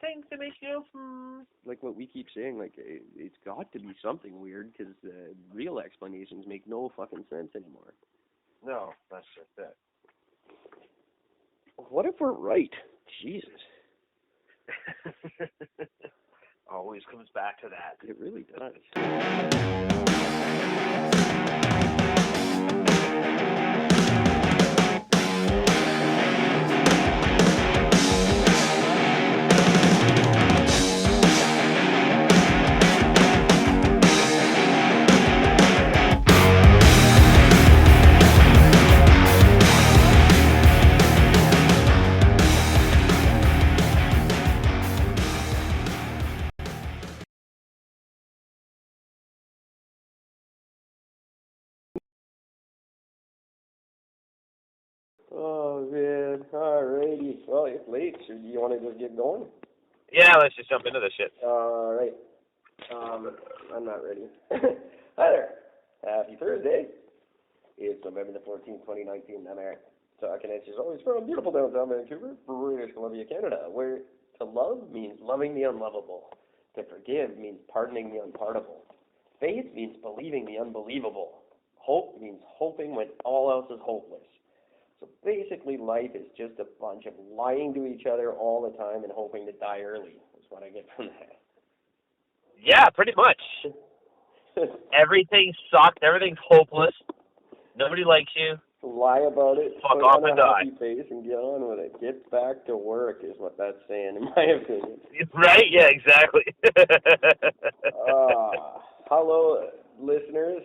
Things to make you like what we keep saying, like it's got to be something weird because the real explanations make no fucking sense anymore. No, that's just it. What if we're right? Jesus. Always comes back to that. It really does. Oh, man. Alrighty. Well, it's late. So do you want to just get going? Yeah, let's just jump into this shit. All right. I'm not ready. Hi there. Happy Thursday. It's November the 14th, 2019. I'm Eric. Talking at you as always from beautiful downtown Vancouver, British Columbia, Canada, where to love means loving the unlovable. To forgive means pardoning the unpardonable. Faith means believing the unbelievable. Hope means hoping when all else is hopeless. So basically, life is just a bunch of lying to each other all the time and hoping to die early. That's what I get from that. Yeah, pretty much. Everything sucked. Everything's hopeless. Nobody likes you. Lie about it. Fuck put off on and a die. happy face and get on with it. Get back to work is what that's saying, in my opinion. Right? Yeah, exactly. Hello, listeners.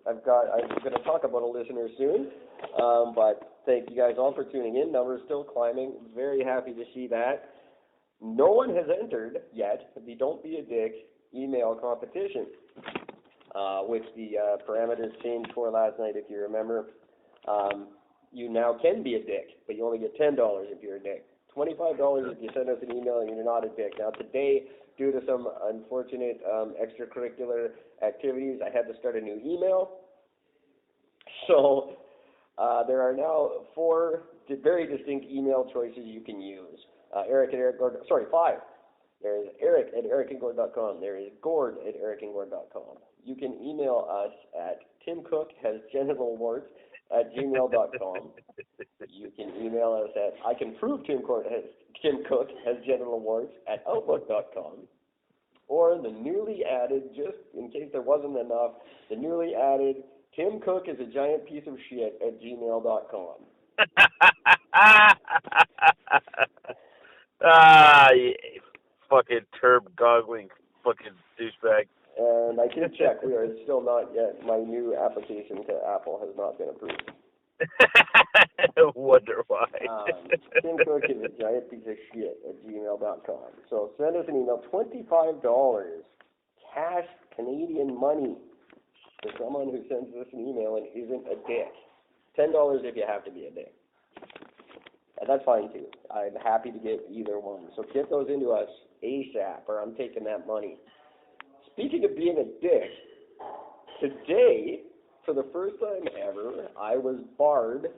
I'm going to talk about a listener soon, but thank you guys all for tuning in. Numbers still climbing. Very happy to see that. No one has entered yet the Don't Be a Dick email competition, which the parameters changed for last night, if you remember. You now can be a dick, but you only get $10 if you're a dick. $25 if you send us an email and you're not a dick. Now today, due to some unfortunate extracurricular activities, I had to start a new email. So there are now 4 very distinct email choices you can use. Five. There's Eric at ericandgord.com. There is Gord at ericandgord.com. You can email us at timcook@gmail.com. You can email us at I can prove Tim Cook has genital warts at outlook.com. Or the newly added, just in case there wasn't enough, the newly added Tim Cook is a giant piece of shit at gmail.com. You fucking turb-goggling fucking douchebag. And I can check, we are still not yet, my new application to Apple has not been approved. Wonder why. Tim Cook is a giant piece of shit at gmail.com. So send us an email, $25 cash Canadian money for someone who sends us an email and isn't a dick. $10 if you have to be a dick. And that's fine too. I'm happy to get either one. So get those into us ASAP or I'm taking that money. Speaking of being a dick, today, for the first time ever, I was barred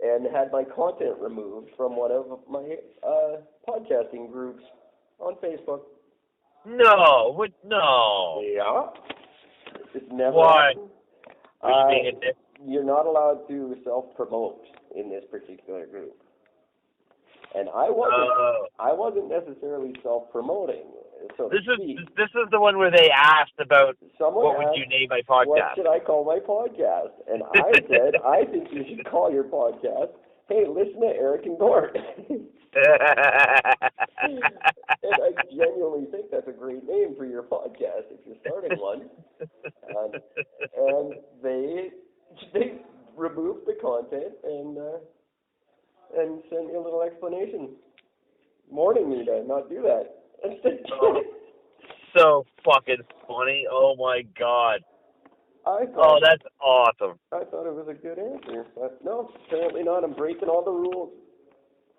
and had my content removed from one of my podcasting groups on Facebook. No. No. Yeah. It's never Why? happened. Being a dick? You're not allowed to self-promote in this particular group. And I wasn't necessarily self-promoting. So this is the one where they asked about what would you name my podcast? What should I call my podcast? And I said, I think you should call your podcast, hey, listen to Eric and Gord. And I genuinely think that's a great name for your podcast if you're starting one. And they removed the content and sent me a little explanation warning me to not do that. So fucking funny. Oh my God. That's awesome. I thought it was a good answer, but no, apparently not. I'm breaking all the rules.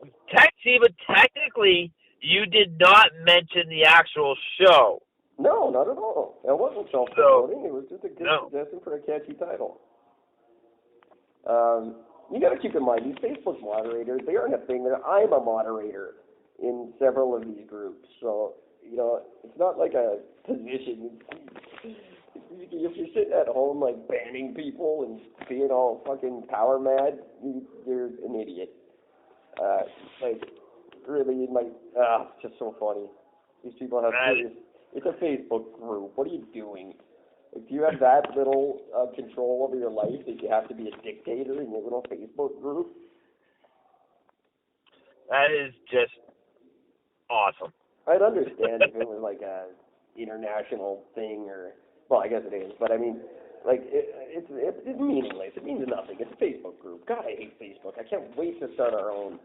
But technically, you did not mention the actual show. No, not at all. It wasn't self-promoting. It was just a good suggestion for a catchy title. You got to keep in mind, these Facebook moderators, they aren't a thing. I'm a moderator. in several of these groups. So, you know, it's not like a position. If you're sitting at home, like, banning people and being all fucking power mad, you're an idiot. Like, really, like, it's just so funny. These people have serious... It's a Facebook group. What are you doing? Like, do you have that little control over your life that you have to be a dictator in your little Facebook group? That is just awesome. I'd understand if it was like a international thing or... Well, I guess it is, but I mean, like, it's meaningless. It means nothing. It's a Facebook group. God, I hate Facebook. I can't wait to start our own.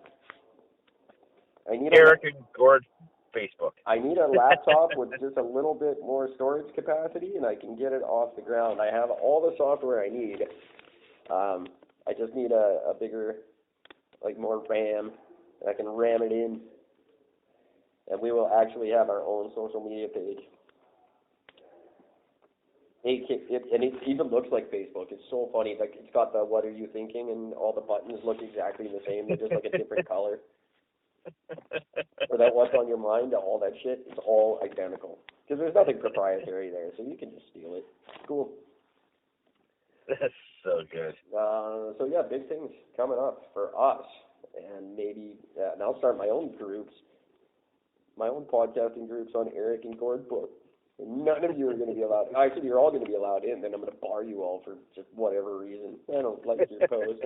Eric and Gord Facebook. I need a laptop with just a little bit more storage capacity, and I can get it off the ground. I have all the software I need. I just need a bigger, like, more RAM, and I can ram it in, and we will actually have our own social media page. And it even looks like Facebook. It's so funny. Like, it's got the "What are you thinking?" and all the buttons look exactly the same. They're just like a different color. Or that "What's on your mind?" All that shit. It's all identical because there's nothing proprietary there, so you can just steal it. It's cool. That's so good. So yeah, big things coming up for us, and maybe and I'll start my own groups, my own podcasting groups on Eric and Gord Book. None of you are going to be allowed. Actually, you're all going to be allowed in. Then I'm going to bar you all for just whatever reason. I don't like your post.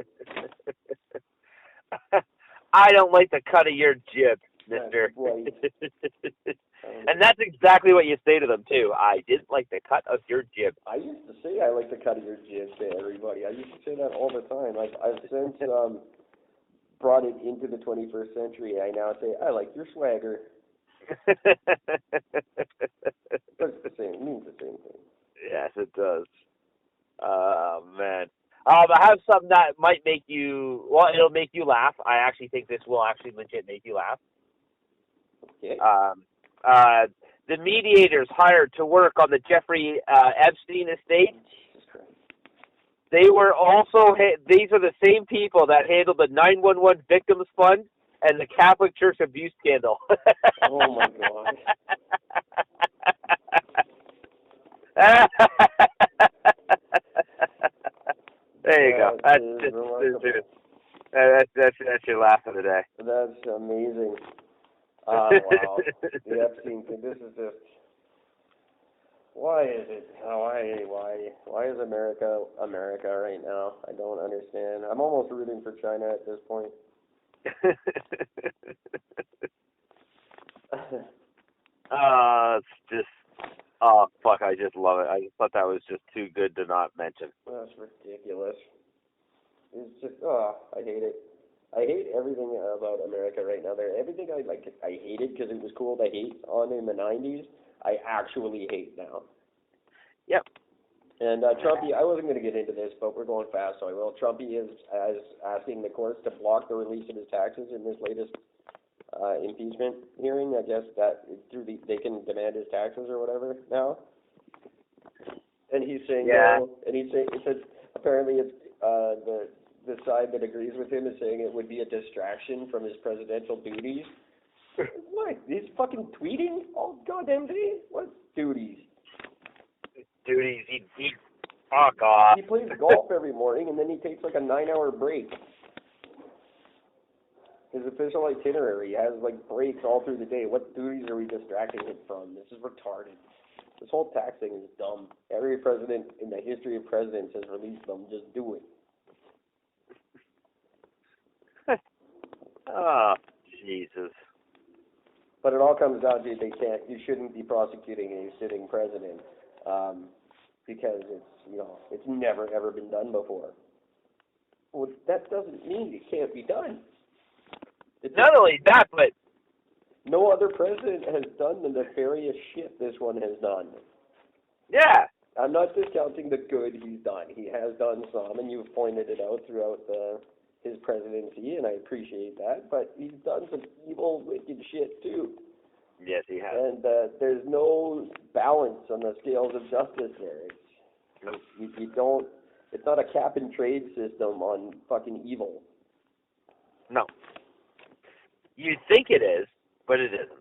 I don't like the cut of your jib, mister. Right. And that's exactly what you say to them, too. I didn't like the cut of your jib. I used to say I like the cut of your jib to everybody. I used to say that all the time. I've since brought it into the 21st century. I now say, I like your swagger. It means the same thing. Yes, it does. Oh, man. I have something that might make you, well, it'll make you laugh. I actually think this will actually legit make you laugh. Okay. The mediators hired to work on the Jeffrey Epstein estate, Jesus Christ. they were also, these are the same people that handled the 911 Victims Fund and the Catholic Church abuse scandal. Oh, my God. There you go. That's your laugh of the day. That's amazing. Wow. The Epstein thing. This is just. Why is it? Why is America right now? I don't understand. I'm almost rooting for China at this point. It's just. Oh, fuck, I just love it. I just thought that was just too good to not mention. That's ridiculous. It's just, I hate it. I hate everything about America right now. Everything I hated because it was cool to hate on in the 90s, I actually hate now. Yep. And Trumpy, I wasn't going to get into this, but we're going fast, so I will. Trumpy is asking the courts to block the release of his taxes in this latest impeachment hearing. I guess that they can demand his taxes or whatever now. And he's saying no. And he's saying apparently it's the side that agrees with him is saying it would be a distraction from his presidential duties. What? He's fucking tweeting all goddamn day? What duties? Duties. He fuck off. He plays golf every morning and then he takes like a 9-hour break. His official itinerary has like breaks all through the day. What duties are we distracting him from? This is retarded. This whole tax thing is dumb. Every president in the history of presidents has released them. Just do it. Oh, Jesus. But it all comes down to you shouldn't be prosecuting a sitting president because it's never ever been done before. Well, that doesn't mean it can't be done. Not only that, but no other president has done the nefarious shit this one has done. Yeah. I'm not discounting the good he's done. He has done some, and you've pointed it out throughout his presidency, and I appreciate that. But he's done some evil, wicked shit too. Yes, he has. And there's no balance on the scales of justice there. You don't. It's not a cap and trade system on fucking evil. No. You'd think it is, but it isn't.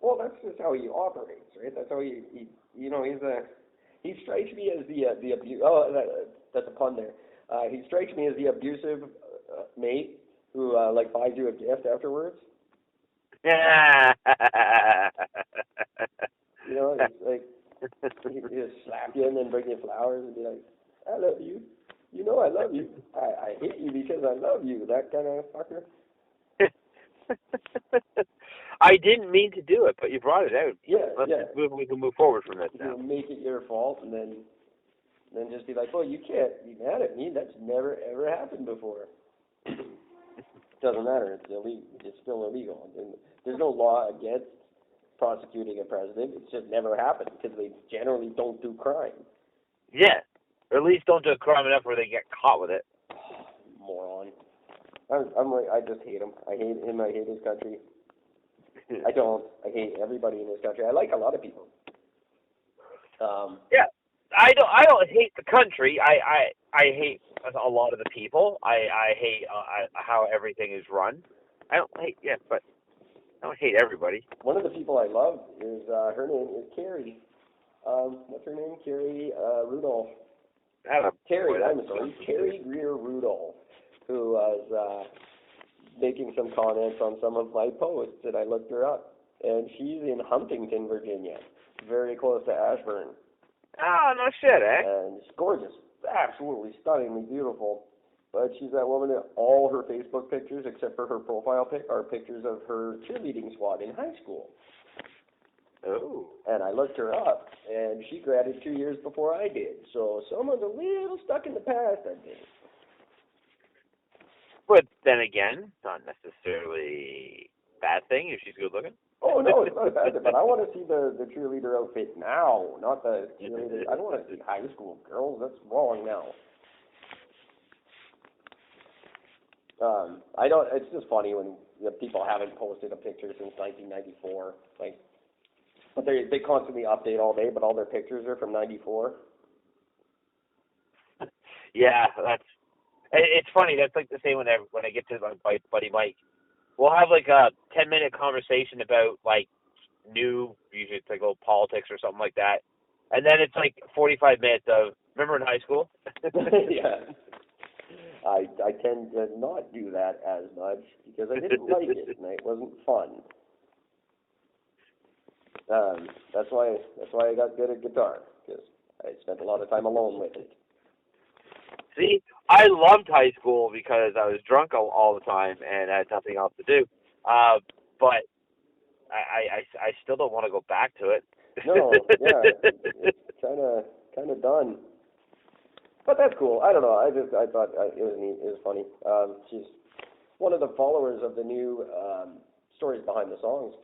Well, that's just how he operates, right? That's how he he strikes me as the that's a pun there. He strikes me as the abusive mate who like buys you a gift afterwards. You know, it's like he just slap you and then bring you flowers and be like, "I love you. You know I love you. I hate you because I love you." That kind of fucker. I didn't mean to do it, but you brought it out. Yeah, We can move forward from this now. You make it your fault, and then just be like, "Well, you can't be mad at me. That's never ever happened before." Doesn't matter. It's illegal. It's still illegal. And there's no law against prosecuting a president. It's just never happened because they generally don't do crime. Yeah, or at least don't do crime enough where they get caught with it. Moron. I'm like, I just hate him. I hate him. I hate his country. I don't. I hate everybody in this country. I like a lot of people. Yeah, I don't hate the country. I hate a lot of the people. I hate how everything is run. I don't hate. Yeah, but I don't hate everybody. One of the people I love is her name is Carrie. What's her name? Carrie Rudolph. Carrie. I'm sorry, Carrie Greer Rudolph, who was making some comments on some of my posts, and I looked her up, and she's in Huntington, Virginia, very close to Ashburn. Oh, no shit, eh? And she's gorgeous, absolutely stunningly beautiful. But she's that woman that all her Facebook pictures, except for her profile pic, are pictures of her cheerleading squad in high school. Oh. And I looked her up, and she graduated 2 years before I did. So someone's a little stuck in the past, I think. But then again, not necessarily a bad thing if she's good looking. Oh, no, it's not a bad thing, but I want to see the cheerleader outfit now, not the cheerleader. I don't want to see high school girls. That's wrong now. It's just funny when people haven't posted a picture since 1994. Like, but they constantly update all day, but all their pictures are from 94. Yeah, it's funny. That's like the same when I get to my buddy Mike. We'll have like a 10-minute conversation about like usually it's like old politics or something like that, and then it's like 45 minutes of remember in high school. Yeah. I tend to not do that as much because I didn't like it and it wasn't fun. That's why I got good at guitar, because I spent a lot of time alone with it. See, I loved high school because I was drunk all the time and I had nothing else to do. But I still don't want to go back to it. No, yeah, it's kind of done. But that's cool. I don't know. I thought it was neat. It was funny. She's one of the followers of the new Stories Behind the Songs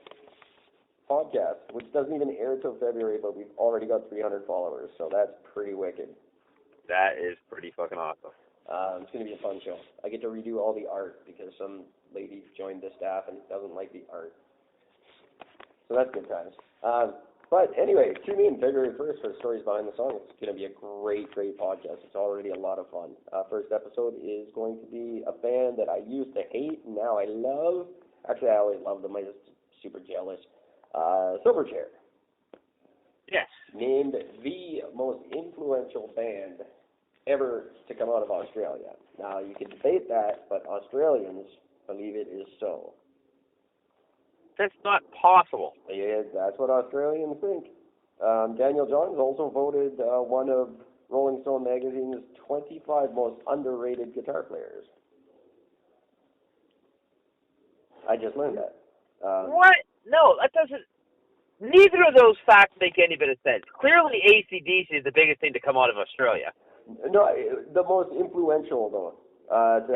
podcast, which doesn't even air till February, but we've already got 300 followers, so that's pretty wicked. That is pretty fucking awesome. It's going to be a fun show. I get to redo all the art because some lady joined the staff and doesn't like the art. So that's good times. But anyway, tune in February 1st for Stories Behind the Song. It's going to be a great podcast. It's already a lot of fun. First episode is going to be a band that I used to hate and now I love. Actually, I always loved them. I'm just super jealous. Silverchair. Yes. Named the most influential band ever to come out of Australia. Now, you can debate that, but Australians believe it is so. That's not possible. Yeah, that's what Australians think. Daniel Johns also voted one of Rolling Stone magazine's 25 most underrated guitar players. I just learned that. What? No, that doesn't. Neither of those facts make any bit of sense. Clearly, AC/DC is the biggest thing to come out of Australia. No, the most influential, though.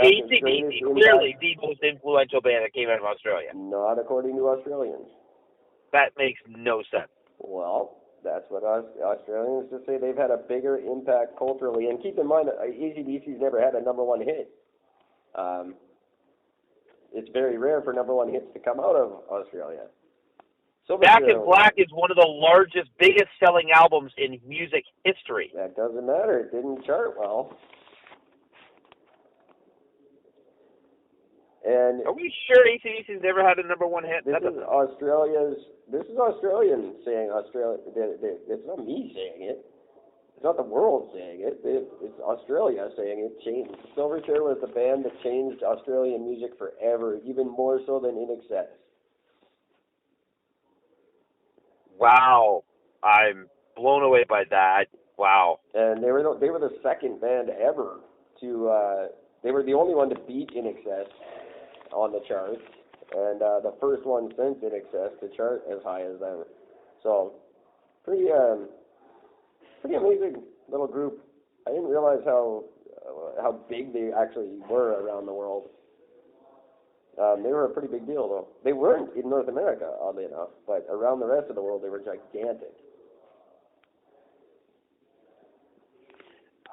AC/DC, clearly the most influential band that came out of Australia. Not according to Australians. That makes no sense. Well, that's what Australians just say. They've had a bigger impact culturally. And keep in mind, AC/DC's never had a number one hit. It's very rare for number one hits to come out of Australia. Back in Black is one of the largest, biggest selling albums in music history. That doesn't matter. It didn't chart well. And are we sure AC/DC's never had a number one hit? This is Australian saying Australia. It's not me saying it. It's not the world saying it. It's Australia saying it. Changed. Silverchair was the band that changed Australian music forever, even more so than In Excess. Wow, I'm blown away by that. Wow. And they were the second band ever to. They were the only one to beat In Excess on the charts, and the first one since In Excess to chart as high as them. So, pretty amazing little group. I didn't realize how big they actually were around the world. They were a pretty big deal, though. They weren't in North America, oddly enough, but around the rest of the world, they were gigantic.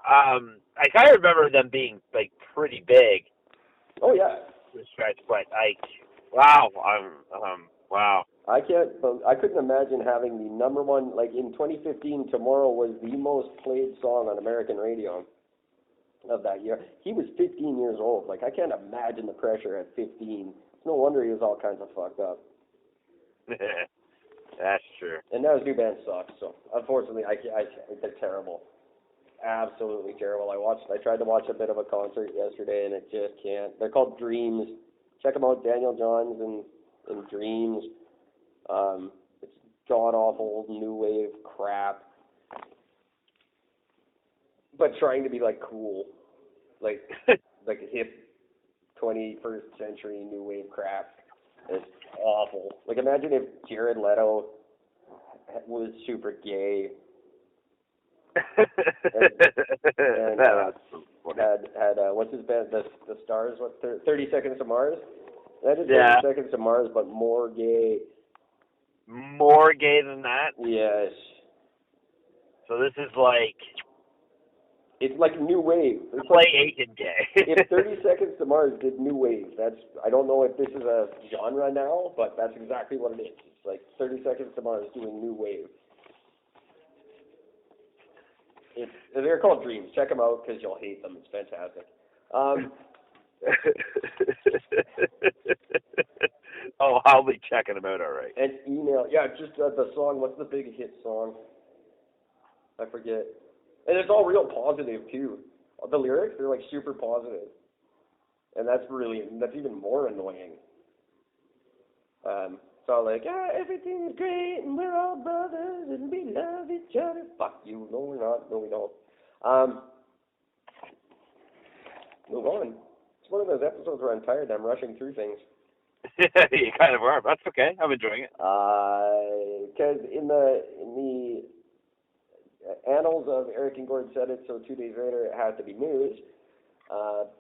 I kind of remember them being like pretty big. Oh yeah. Stretch, but wow, wow. I couldn't imagine having the number one, like in 2015, Tomorrow was the most played song on American radio of that year. He was 15 years old. Like, I can't imagine the pressure at 15. It's no wonder he was all kinds of fucked up. That's true. And now his new band sucks, so unfortunately, they're terrible. Absolutely terrible. I tried to watch a bit of a concert yesterday, and it just can't. They're called Dreams. Check them out, Daniel Johns and Dreams. It's god-awful new wave crap, but trying to be like cool, like like a hip 21st century new wave crap. It's awful. Like, imagine if Jared Leto was super gay. and had what's his band? The Stars? What? 30 Seconds to Mars. That is 30 Seconds to Mars, but more gay. More gay than that? Yes. So this is like. It's like new wave. It's play Aiken gay. If 30 Seconds to Mars did new wave, I don't know if this is a genre now, but that's exactly what it is. It's like 30 Seconds to Mars doing new wave. They're called Dreams. Check them out because you'll hate them. It's fantastic. Oh, I'll be checking them out, all right. And email. Yeah, just the song. What's the big hit song? I forget. And it's all real positive, too. The lyrics, they're like super positive. And that's even more annoying. So like, everything's great and we're all brothers and we love each other. Fuck you. No, we're not. No, we don't. Move on. It's one of those episodes where I'm tired. I'm rushing through things. You kind of are. That's okay. I'm enjoying it. Because in the annals of Eric and Gord said it, so 2 days later it had to be news.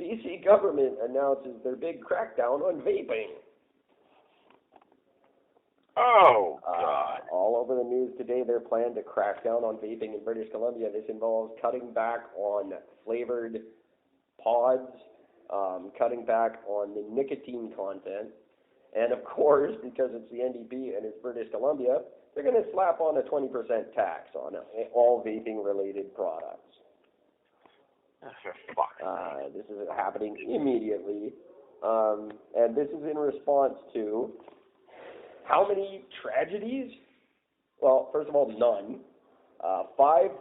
BC government announces their big crackdown on vaping. Oh, God. All over the news today, their plan to crack down on vaping in British Columbia. This involves cutting back on flavored pods, cutting back on the nicotine content, and of course, because it's the NDP and it's British Columbia, they're going to slap on a 20% tax on all vaping-related products. This is happening immediately, and this is in response to how many tragedies? Well, first of all, none. 5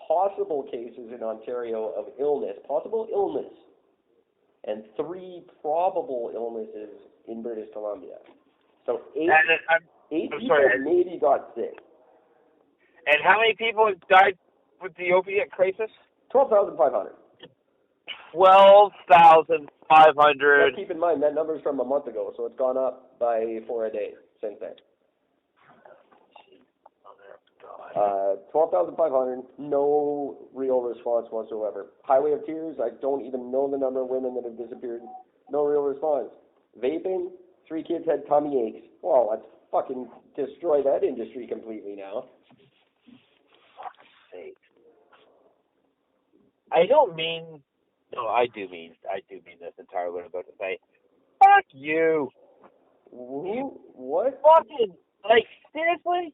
possible cases in Ontario of possible illness, and 3 probable illnesses in British Columbia. So 8 people maybe got sick. And how many people have died with the opiate crisis? 12,500. 12,500. Now, keep in mind, that number's from a month ago, so it's gone up by 4 a day since then. 12,500, no real response whatsoever. Highway of Tears, I don't even know the number of women that have disappeared. No real response. Vaping, 3 kids had tummy aches. Well, let's fucking destroy that industry completely now. Fuck's sake. I do mean this entirely what I'm about to say. Fuck you. What? Fucking, like, seriously?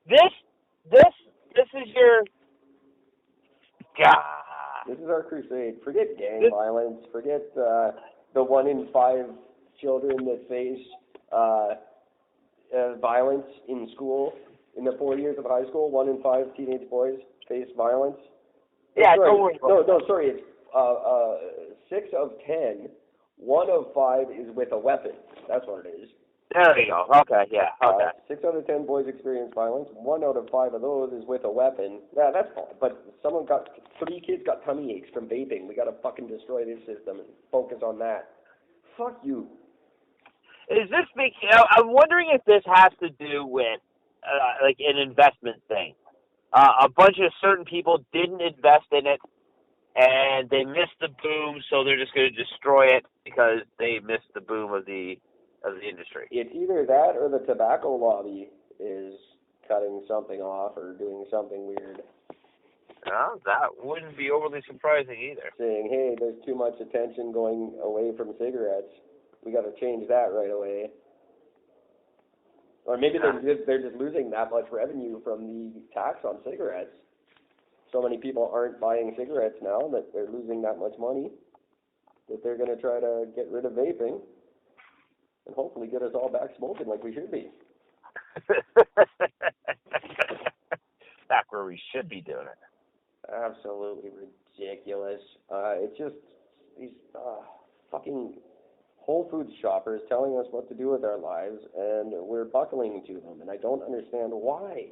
This is your... God. This is our crusade. Forget gang violence. Forget the 1 in 5 children that face violence in school. In the 4 years of high school, 1 in 5 teenage boys face violence. Yeah, sorry. don't worry. Sorry. It's 6 of 10. 1 of 5 is with a weapon. That's what it is. There you go. Okay, yeah, okay. 6 out of 10 boys experience violence. 1 out of 5 of those is with a weapon. Yeah, that's fine. But 3 kids got tummy aches from vaping. We got to fucking destroy this system and focus on that. Fuck you. Is this making? I'm wondering if this has to do with like an investment thing. A bunch of certain people didn't invest in it, and they missed the boom, so they're just going to destroy it because they missed the boom of the industry. It's either that or the tobacco lobby is cutting something off or doing something weird. Well, that wouldn't be overly surprising either. Saying, hey, there's too much attention going away from cigarettes. We got to change that right away. Or maybe they're just losing that much revenue from the tax on cigarettes. So many people aren't buying cigarettes now that they're losing that much money that they're going to try to get rid of vaping and hopefully get us all back smoking like we should be. Back where we should be doing it. Absolutely ridiculous. It's just these fucking Whole Foods shoppers telling us what to do with our lives, and we're buckling to them, and I don't understand why.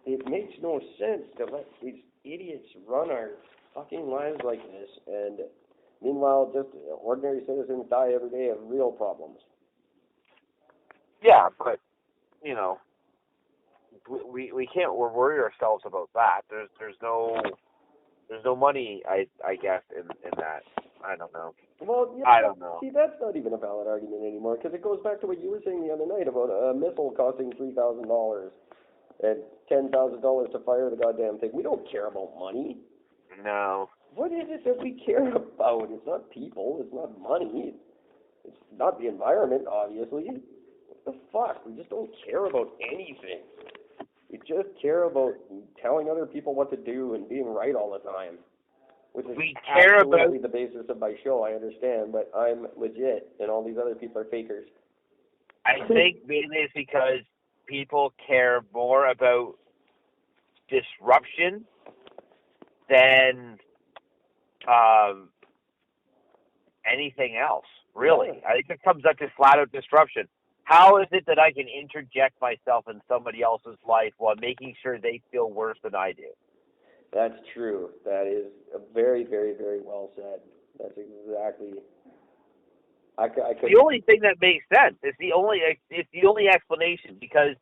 It makes no sense to let these idiots run our fucking lives like this, and meanwhile, just ordinary citizens die every day of real problems. Yeah, but, you know, we can't worry ourselves about that. There's no money, I guess, in that. I don't know. Well, yeah, I don't know. See, that's not even a valid argument anymore, because it goes back to what you were saying the other night about a missile costing $3,000 and $10,000 to fire the goddamn thing. We don't care about money. No. What is it that we care about? It's not people. It's not money. It's not the environment, obviously. What the fuck? We just don't care about anything. We just care about telling other people what to do and being right all the time. Which is absolutely the basis of my show, I understand, but I'm legit, and all these other people are fakers. I think mainly it's because people care more about disruption than anything else, really. Yeah. I think it comes up to flat-out disruption. How is it that I can interject myself in somebody else's life while making sure they feel worse than I do? That's true. That is very, very, very well said. That's exactly. I could. The only thing that makes sense. It's the only explanation, because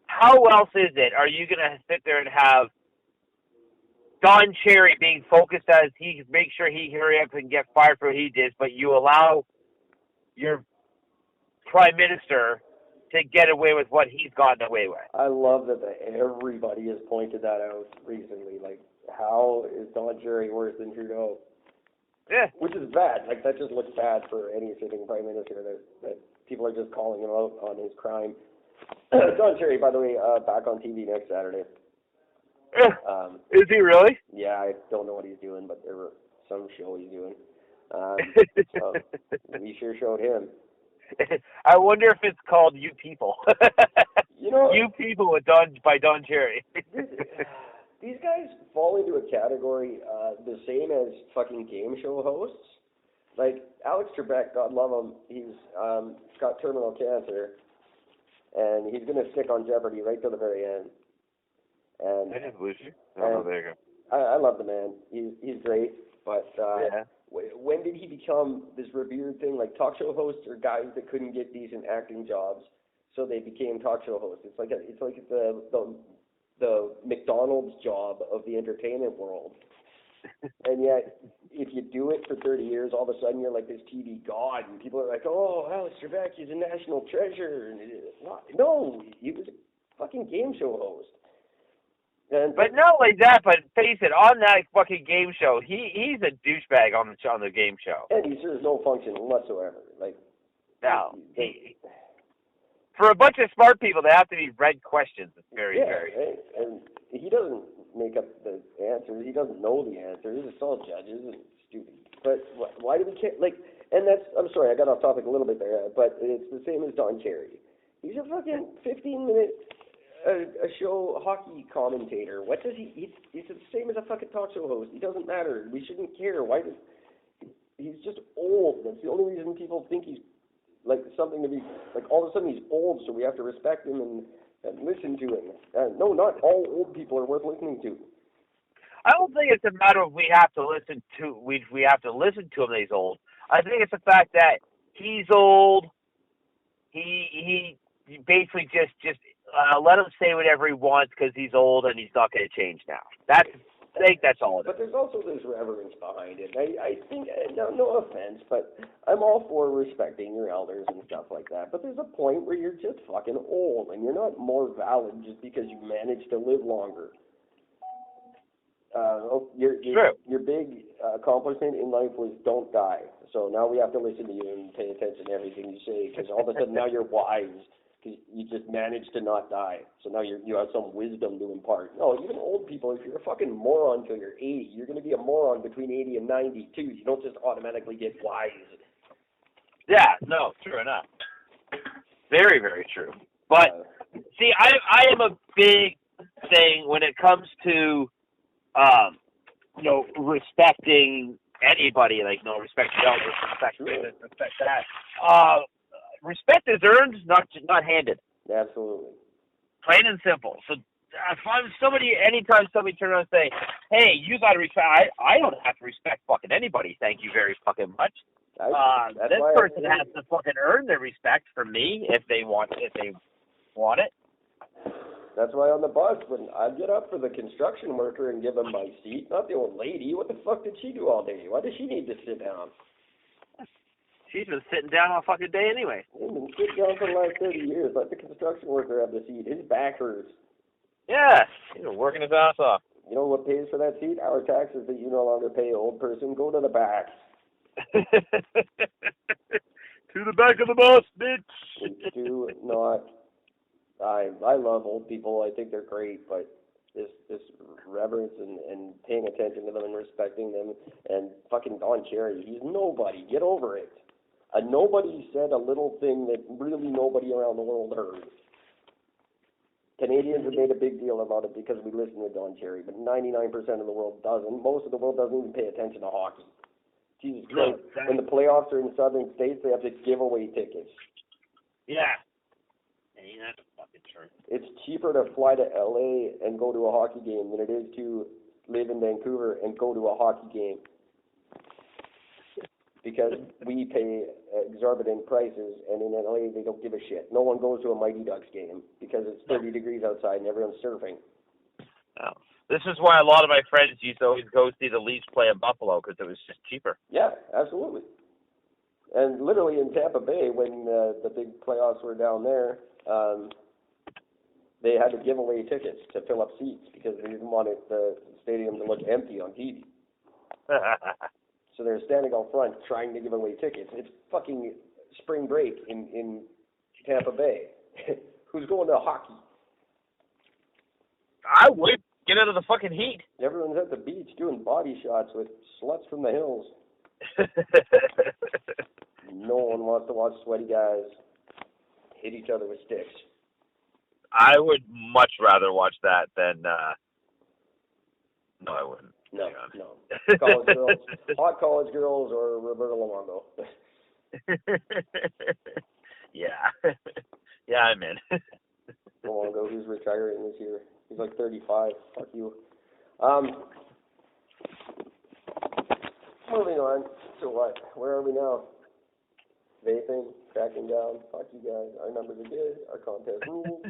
how else is it? Are you going to sit there and have Don Cherry being focused as he makes sure he hurry up and get fired for what he did, but you allow your prime minister to get away with what he's gotten away with? I love that everybody has pointed that out recently. Like, how is Don Cherry worse than Trudeau? Yeah. Which is bad. Like, that just looks bad for any sitting prime minister that people are just calling him out on his crime. Don Cherry, by the way, back on TV next Saturday. Is he really? Yeah, I don't know what he's doing, but there was some show he's doing. So we sure showed him. I wonder if it's called You People. You know, You People by Don Cherry. These guys fall into a category the same as fucking game show hosts. Like Alex Trebek, God love him, he's got terminal cancer, and he's going to stick on Jeopardy right till the very end. And I didn't lose you. Oh, there you go. I love the man. He's great, but yeah. When did he become this revered thing? Like, talk show hosts are guys that couldn't get decent acting jobs, so they became talk show hosts. It's like the McDonald's job of the entertainment world. And yet, if you do it for 30 years, all of a sudden you're like this TV god, and people are like, "Oh, Alex Trebek, he's a national treasure." And no, he was a fucking game show host. But not like that, but face it, on that fucking game show, he's a douchebag on the game show. And he serves no function whatsoever. Like, no. For a bunch of smart people, they have to be read questions. It's very. Right? And he doesn't make up the answers. He doesn't know the answers. It's all judges and stupid. But why do we care? Like, And I'm sorry, I got off topic a little bit there, but it's the same as Don Cherry. He's a fucking 15-minute a show hockey commentator. What does he's the same as a fucking talk show host. He doesn't matter. We shouldn't care. He's just old. That's the only reason people think he's like something to be, like all of a sudden he's old, so we have to respect him and listen to him. No, not all old people are worth listening to. I don't think it's a matter of we have to listen to him that he's old. I think it's the fact that he's old. He basically just let him say whatever he wants because he's old and he's not going to change now. I think that's all it is. But there's also this reverence behind it. I think, no offense, but I'm all for respecting your elders and stuff like that. But there's a point where you're just fucking old and you're not more valid just because you managed to live longer. Your big accomplishment in life was don't die. So now we have to listen to you and pay attention to everything you say because all of a sudden now you're wise because you just managed to not die. So now you have some wisdom to impart. No, even old people, if you're a fucking moron till you're 80, you're going to be a moron between 80 and 90 too. You don't just automatically get wise. Yeah, no, true enough. Very, very true. But see, I am a big thing when it comes to respecting anybody, like, respect the elders, respect this, respect that. Respect is earned, not handed. Absolutely. Plain and simple. So if I'm anytime somebody turns around and say, hey, you got to respect, I don't have to respect fucking anybody, thank you very fucking much. This person has to fucking earn their respect from me if they want it. That's why on the bus, when I get up for the construction worker and give him my seat, not the old lady. What the fuck did she do all day? Why does she need to sit down? She's been sitting down all fucking day anyway. She's been sitting down for the last 30 years. Let the construction worker have the seat. His back hurts. Yeah, he's been working his ass off. You know what pays for that seat? Our taxes that you no longer pay, old person. Go to the back. To the back of the bus, bitch. Do not. I love old people. I think they're great, but this reverence and paying attention to them and respecting them, and fucking Don Cherry, he's nobody. Get over it. A nobody said a little thing that really nobody around the world heard. Canadians have made a big deal about it because we listen to Don Cherry, but 99% of the world doesn't. Most of the world doesn't even pay attention to hockey. Jesus Christ. When the playoffs are in southern states, they have to give away tickets. Yeah. Ain't that fucking true? It's cheaper to fly to LA and go to a hockey game than it is to live in Vancouver and go to a hockey game. Because we pay exorbitant prices, and in LA they don't give a shit. No one goes to a Mighty Ducks game because it's 30 degrees outside and everyone's surfing. Oh. This is why a lot of my friends used to always go see the Leafs play in Buffalo because it was just cheaper. Yeah, absolutely. And literally in Tampa Bay, when the big playoffs were down there, they had to give away tickets to fill up seats because they didn't want the stadium to look empty on TV. So they're standing out front trying to give away tickets. It's fucking spring break in Tampa Bay. Who's going to hockey? I would. Get out of the fucking heat. Everyone's at the beach doing body shots with sluts from the hills. No one wants to watch sweaty guys hit each other with sticks. I would much rather watch that than, no, I wouldn't. No. College girls, hot college girls, or Roberto Luongo. Yeah. Yeah, I'm in. Luongo, who's retiring this year. He's like 35. Fuck you. Moving on to what? Where are we now? Vaping, cracking down. Fuck you guys. Our numbers are good. Our contest rules.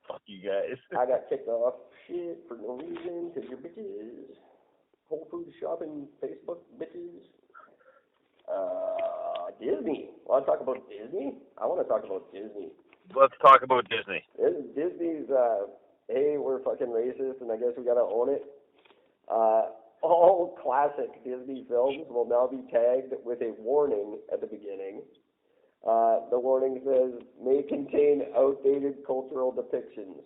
Fuck you guys. I got kicked off shit for no reason because you're bitches. Whole Foods shopping, Facebook bitches. Disney. Want to talk about Disney? I want to talk about Disney. Let's talk about Disney. Disney's, hey, we're fucking racist, and I guess we gotta own it. All classic Disney films will now be tagged with a warning at the beginning. The warning says, may contain outdated cultural depictions.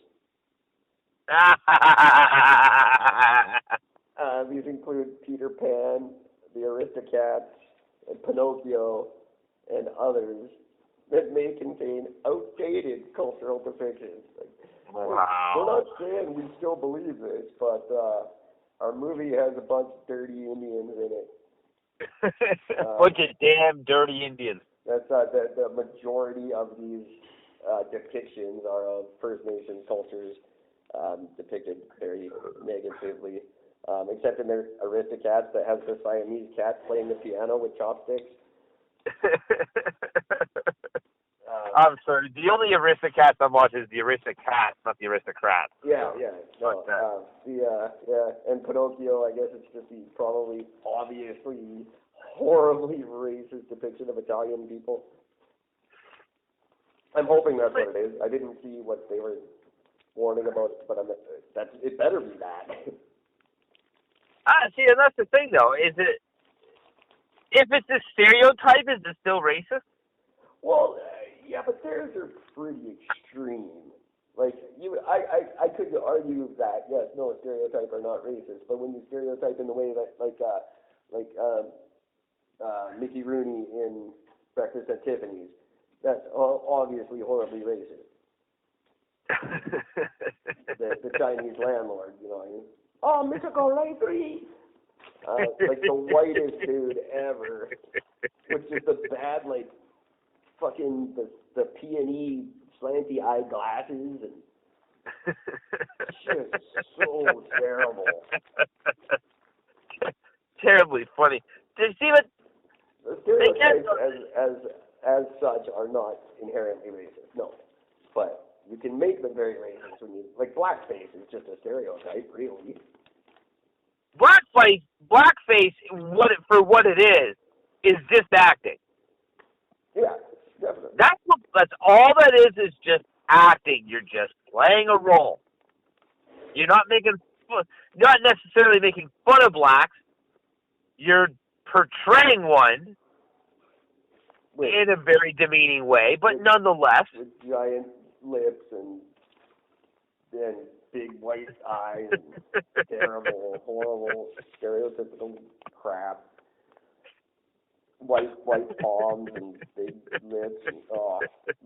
These include Peter Pan, the Aristocats, and Pinocchio, and others that may contain outdated cultural depictions. Like, Wow. we're not saying we still believe this, but our movie has a bunch of dirty Indians in it. Bunch of damn dirty Indians. That's the majority of these depictions are of First Nation cultures, depicted very negatively. Except in their Aristocats that has the Siamese cat playing the piano with chopsticks. I'm sorry. The only Aristocats I watch is the Aristocats, not the Aristocrats. Yeah. No, and Pinocchio, I guess it's just the probably obviously horribly racist depiction of Italian people. I'm hoping that's what it is. I didn't see what they were warning about, but it better be that. See, and that's the thing, though. Is it, if it's a stereotype, is it still racist? Well, yeah, but theirs are pretty extreme. Like, I could argue that, yes, no, stereotype are not racist, but when you stereotype in the way that, Mickey Rooney in Breakfast at Tiffany's, that's obviously horribly racist. the Chinese landlord, you know. Oh, Mr. Golightly! Like the whitest dude ever, with just the bad, like, fucking the P&E slanty eye glasses, and just so terrible. Terribly funny. Did you see what? The stereotypes as such are not inherently racist, no. But you can make them very racist when you, like, blackface is just a stereotype, really. Blackface, for what it is just acting. Yeah, definitely. That's all that is just acting. You're just playing a role. You're not necessarily making fun of blacks. You're portraying one in a very demeaning way, but nonetheless. With giant lips and big white eyes and terrible, horrible, stereotypical crap. White palms and big lips, and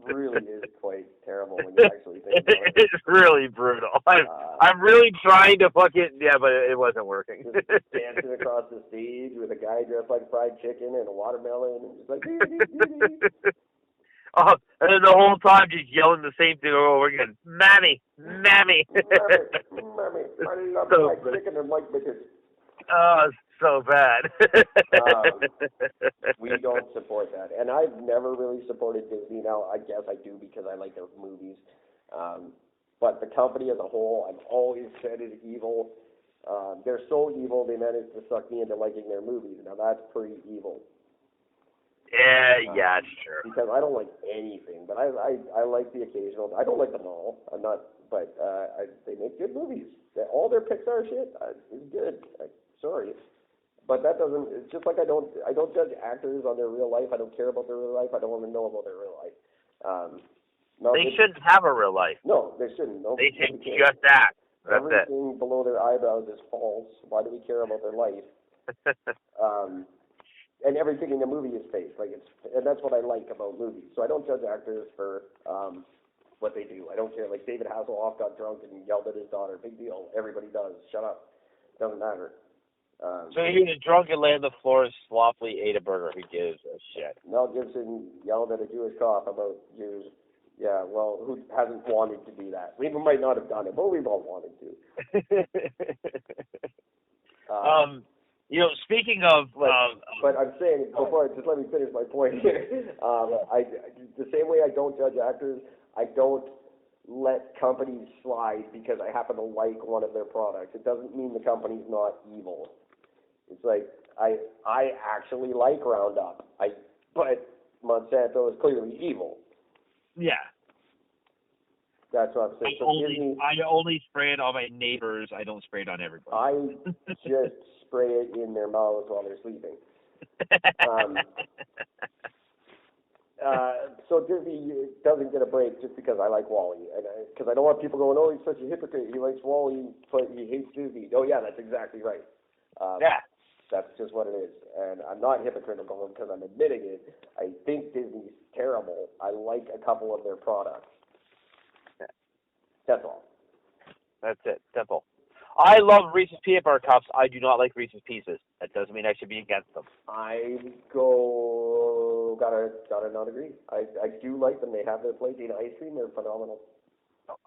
really is quite terrible when you actually think about it. It's really brutal. I'm really trying to but it wasn't working. Just dancing across the stage with a guy dressed like fried chicken and a watermelon, and just like. And then the whole time just yelling the same thing over again. Mammy. Mammy, I love fried chicken and white bitches. Oh, it's so bad. We don't support that. And I've never really supported Disney. Now, I guess I do because I like their movies. But the company as a whole, I've always said is evil. They're so evil, they managed to suck me into liking their movies. Now, that's pretty evil. Yeah, it's true. Because I don't like anything, but I like the occasional. I don't like them all. I'm not, but they make good movies. All their Pixar shit is good. Sorry, but that doesn't. It's just like I don't judge actors on their real life. I don't care about their real life. I don't want to know about their real life. They shouldn't have a real life. No, they shouldn't. No, they should just act. That's Everything below their eyebrows is false. Why do we care about their life? And everything in the movie is fake. And that's what I like about movies. So I don't judge actors for what they do. I don't care. Like David Hasselhoff got drunk and yelled at his daughter. Big deal. Everybody does. Shut up. Doesn't matter. So he was drunk and lay on the floor and sloppily ate a burger. Who gives a shit? Mel Gibson yelled at a Jewish cop about Jews. Yeah, well, who hasn't wanted to do that? We might not have done it, but we've all wanted to. Speaking of... but I'm saying, just let me finish my point here. The same way I don't judge actors, I don't let companies slide because I happen to like one of their products. It doesn't mean the company's not evil. It's like, I actually like Roundup, but Monsanto is clearly evil. Yeah. That's what I'm saying. I only spray it on my neighbors. I don't spray it on everybody. I just spray it in their mouths while they're sleeping. So Disney doesn't get a break just because I like Wall-E. Because I don't want people going, oh, he's such a hypocrite. He likes Wall-E, but he hates Disney. Oh, yeah, that's exactly right. Yeah. That's just what it is. And I'm not hypocritical because I'm admitting it. I think Disney's terrible. I like a couple of their products. That's all. That's it. Simple. I love Reese's Peanut Butter Cups. I do not like Reese's Pieces. That doesn't mean I should be against them. Gotta not agree. I do like them. They have their flaky ice cream. They're phenomenal.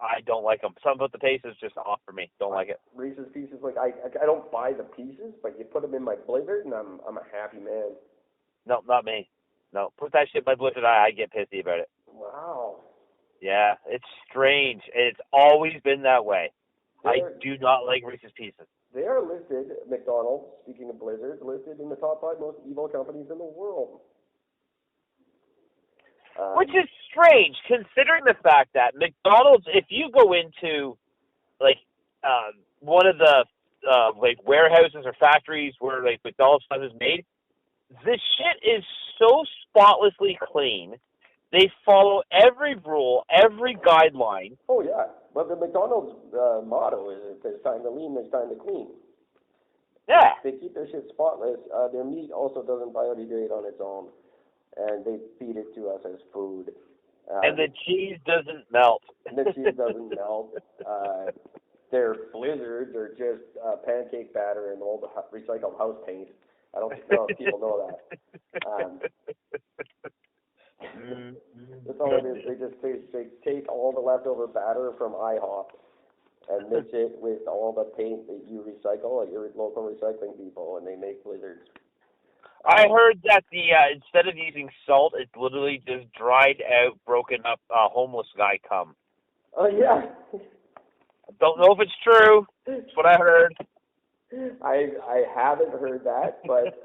I don't like them. Something about the taste is just off for me. Don't like it. Reese's Pieces, like I don't buy the pieces, but you put them in my Blizzard, and I'm a happy man. No, not me. No, put that shit in my Blizzard eye. I get pissy about it. Wow. Yeah, it's strange. It's always been that way. I do not like Reese's Pieces. They are listed, McDonald's, speaking of Blizzard, listed in the top 5 most evil companies in the world. Which is strange, considering the fact that McDonald's, if you go into, like, one of the, like, warehouses or factories where, like, McDonald's stuff is made, this shit is so spotlessly clean. They follow every rule, every guideline. Oh, yeah. But the McDonald's motto is, if there's time to lean, there's time to clean. Yeah. They keep their shit spotless. Their meat also doesn't biodegrade on its own. And they feed it to us as food. And the cheese doesn't melt. And the cheese doesn't melt. Their Blizzards are just pancake batter and old recycled house paint. I don't know if people know that. That's all it is. They take all the leftover batter from IHOP and mix it with all the paint that you recycle at your local recycling people, and they make Blizzards. I heard that the instead of using salt, it's literally just dried out, broken up homeless guy cum. Oh yeah. Don't know if it's true. That's what I heard. I haven't heard that, but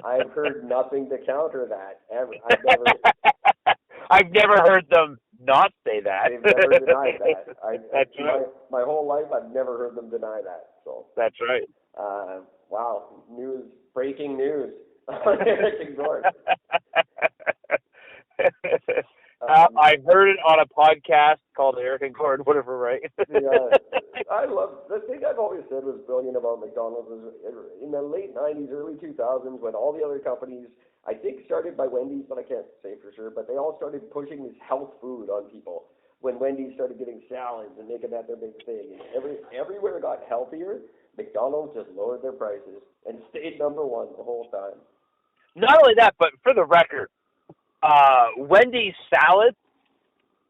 I've heard nothing to counter that. I've never heard them not say that. They've never denied that. That's right. My whole life, I've never heard them deny that. So. That's right. Wow, breaking news. Eric Gordon. I heard it on a podcast called Eric and Gordon, whatever, right? Yeah, the thing I've always said was brilliant about McDonald's is in the late 90s, early 2000s, when all the other companies, I think started by Wendy's, but I can't say for sure, but they all started pushing this health food on people. When Wendy's started getting salads and making that their big thing, and everywhere got healthier, McDonald's just lowered their prices and stayed number one the whole time. Not only that, but for the record, Wendy's salads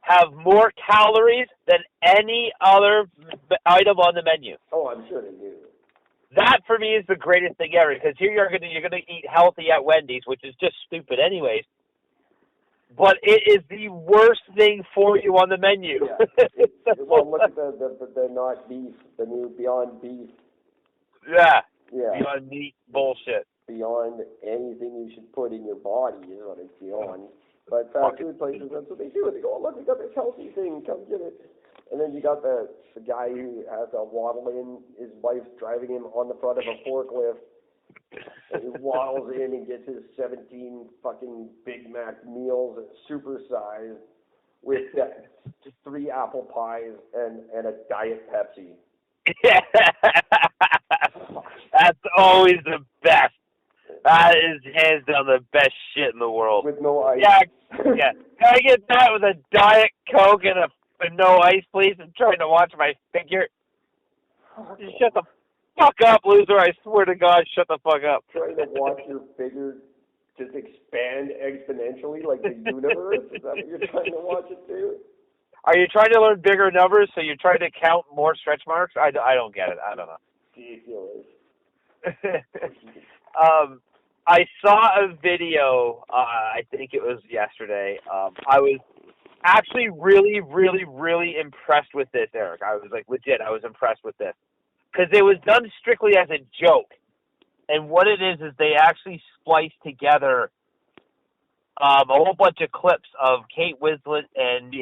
have more calories than any other item on the menu. Oh, I'm sure they do. That for me is the greatest thing ever, because here you're gonna eat healthy at Wendy's, which is just stupid anyways. But it is the worst thing for you on the menu. Yeah. Well, look at the not beef, the new Beyond Beef. Yeah. Yeah. Beyond meat bullshit. Beyond anything you should put in your body is what it's beyond. But fast food places, that's what they do. They go, oh, look, we got this healthy thing, come get it. And then you got the guy who has to waddle in, his wife's driving him on the front of a forklift. And he waddles in and gets his 17 fucking Big Mac meals, supersized, with 3 apple pies and a Diet Pepsi. That's always the best. That is hands down the best shit in the world. With no ice. Yeah. Can I get that with a Diet Coke and no ice, please? I'm trying to watch my figure. Shut the fuck up, loser. I swear to God, shut the fuck up. Trying to watch your figure just expand exponentially like the universe? Is that what you're trying to watch it do? Are you trying to learn bigger numbers so you're trying to count more stretch marks? I don't get it. I don't know. Ridiculous. I saw a video, I think it was yesterday. I was actually really, really, really impressed with this, Eric. I was like, legit, I was impressed with this. Because it was done strictly as a joke. And what it is they actually spliced together a whole bunch of clips of Kate Winslet and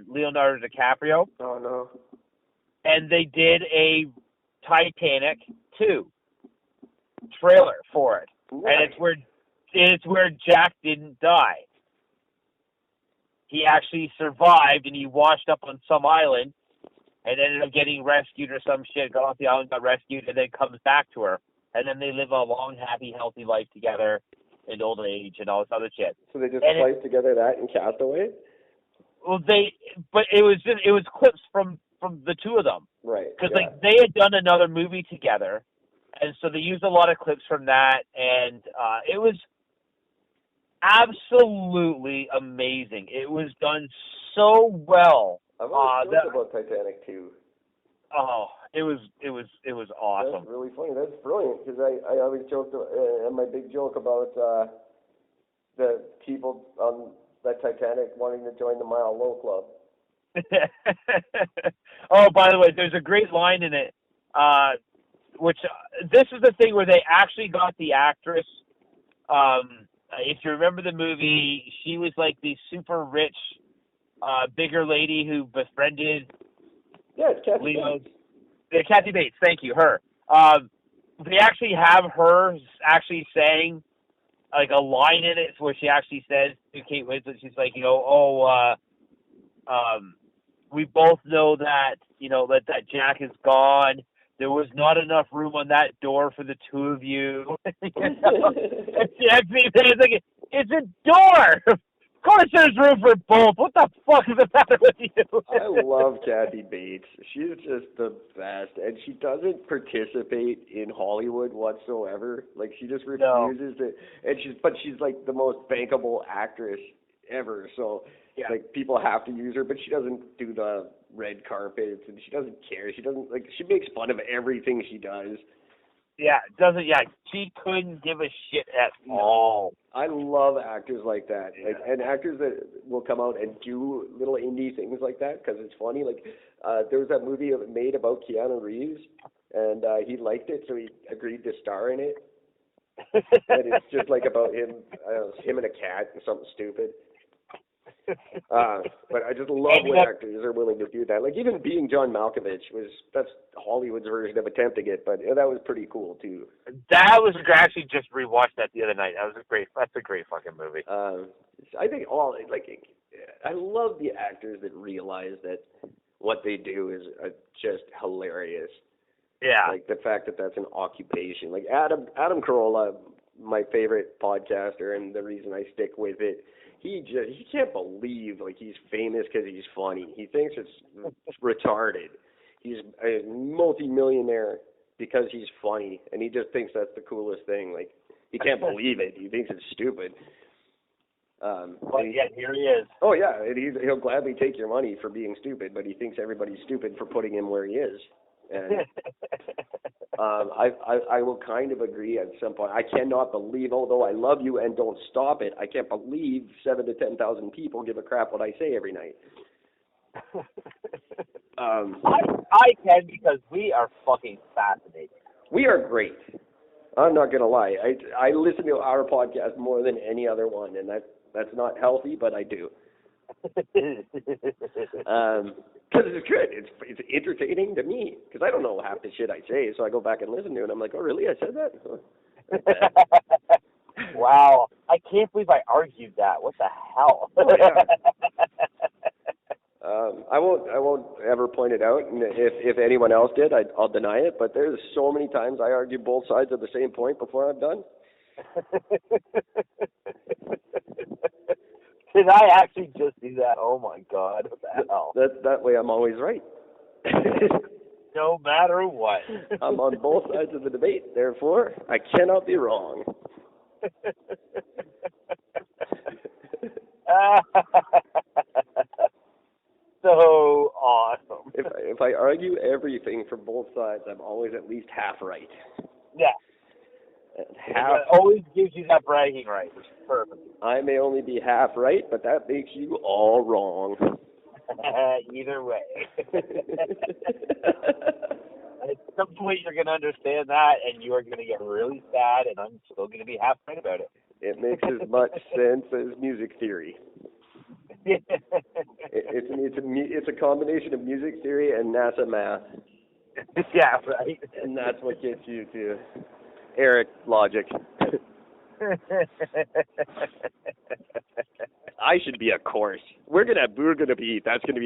Leonardo DiCaprio. Oh, no. And they did a Titanic 2 trailer for it. Nice. And it's where Jack didn't die. He actually survived, and he washed up on some island, and ended up getting rescued or some shit. Got off the island, got rescued, and then comes back to her. and then they live a long, happy, healthy life together in old age and all this other shit. So they just And spliced together that and Castaway? Well, but it was clips from the two of them. Right. Because like they had done another movie together, and so they used a lot of clips from that, and it was absolutely amazing. It was done so well. I've always joked about Titanic too. Oh, it was awesome. That's really funny. That's brilliant because I always joked, and my big joke about the people on that Titanic wanting to join the Mile Low Club. Oh, by the way, there's a great line in it, which this is the thing where they actually got the actress. If you remember the movie, she was like the super rich, bigger lady who befriended. Yeah, it's Kathy Leo's. Bates. Yeah, Kathy Bates. Thank you, her. They actually have her actually saying like a line in it where she actually says to Kate Winslet, she's like, we both know that, that Jack is gone. There was not enough room on that door for the two of you. And she actually says, like, it's a door. Of course there's room for both. What the fuck is the matter with you? I love Kathy Bates. She's just the best. And she doesn't participate in Hollywood whatsoever. Like, she just refuses it. And she's like the most bankable actress ever. So, like, people have to use her, but she doesn't do the red carpets, and she doesn't care. She doesn't, like, she makes fun of everything she does. She couldn't give a shit at all. I love actors like that, and actors that will come out and do little indie things like that because it's funny. Like, there was that movie made about Keanu Reeves, and he liked it, so he agreed to star in it. And it's just like about him and a cat and something stupid. But I just love when actors are willing to do that. Like, even Being John Malkovich that's Hollywood's version of attempting it, but that was pretty cool too. That was actually just rewatched that the other night. That's a great fucking movie. I think I love the actors that realize that what they do is just hilarious. Yeah. Like the fact that that's an occupation. Like Adam Carolla, my favorite podcaster, and the reason I stick with it. He can't believe like he's famous because he's funny. He thinks it's retarded. He's a multi-millionaire because he's funny, and he just thinks that's the coolest thing. Like, he can't believe it. He thinks it's stupid. But yet here he is. Oh yeah, and he'll gladly take your money for being stupid, but he thinks everybody's stupid for putting him where he is. And I will kind of agree at some point. I cannot believe, although I love you and don't stop it, I can't believe 7,000 to 10,000 people give a crap what I say every night. I can because we are fucking fascinating. We are great. I'm not gonna lie. I listen to our podcast more than any other one, and that's not healthy, but I do. Because it's good. It's entertaining to me because I don't know half the shit I say, so I go back and listen to it, and I'm like, oh, really? I said that? Wow. I can't believe I argued that. What the hell? Oh, yeah. I won't ever point it out, and if anyone else did, I'll deny it, but there's so many times I argue both sides of the same point before I'm done. Did I actually just do that? Oh, my God. What the hell? That way I'm always right. No matter what. I'm on both sides of the debate. Therefore, I cannot be wrong. So awesome. If I argue everything from both sides, I'm always at least half right. Yeah. It always gives you that bragging right, which is perfect. I may only be half right, but that makes you all wrong. Either way. At some point you're going to understand that, and you are going to get really sad, and I'm still going to be half right about it. It makes as much sense as music theory. It's a combination of music theory and NASA math. Yeah, right. And that's what gets you to Eric logic. I should be a course. That's gonna be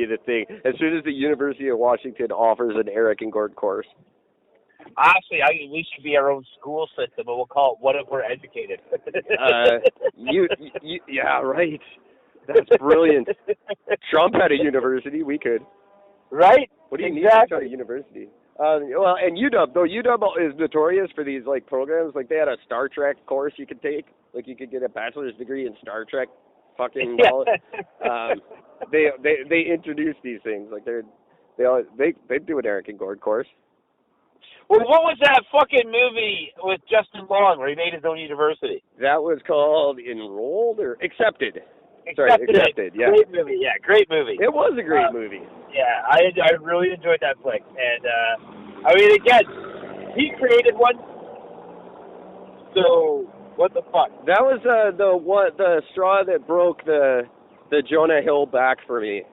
the thing. As soon as the University of Washington offers an Eric and Gord course. Actually, we should be our own school system, and we'll call it "What If We're Educated." Yeah, right. That's brilliant. Trump had a university. We could. Right? What do you need exactly. at a university? Well, and UW, though, UW is notorious for these, like, programs. Like, they had a Star Trek course you could take. Like, you could get a bachelor's degree in Star Trek fucking knowledge. They introduced these things. Like, they do an Eric and Gord course. Well, what was that fucking movie with Justin Long where he made his own university? That was called Enrolled or Accepted. Accepted. Yeah. Great movie. Yeah, great movie. It was a great movie. Yeah, I really enjoyed that flick, and I mean, again, he created one. So what the fuck? That was the straw that broke the Jonah Hill back for me.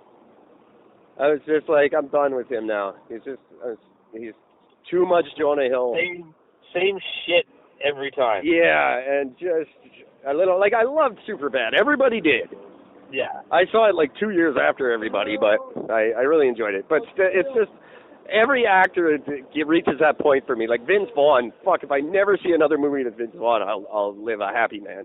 I was just like, I'm done with him now. He's too much Jonah Hill. Same shit every time. Yeah, and just a little, like, I loved Superbad. Everybody did. Yeah. I saw it like 2 years after everybody, but I really enjoyed it. But it's just, every actor reaches that point for me. Like Vince Vaughn, fuck, if I never see another movie with Vince Vaughn, I'll live a happy man.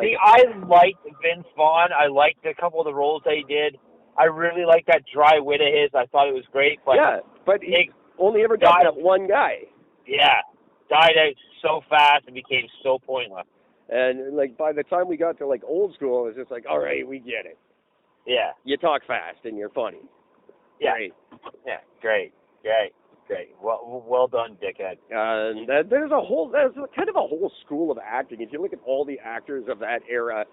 See, I liked Vince Vaughn. I liked a couple of the roles they did. I really liked that dry wit of his. I thought it was great. But yeah, but he only ever done that one guy. Yeah, died out so fast and became so pointless. And, like, by the time we got to, like, Old School, it was just like, all right, we get it. Yeah. You talk fast and you're funny. Yeah. Great. Yeah, great. Well done, dickhead. There's kind of a whole school of acting. If you look at all the actors of that era,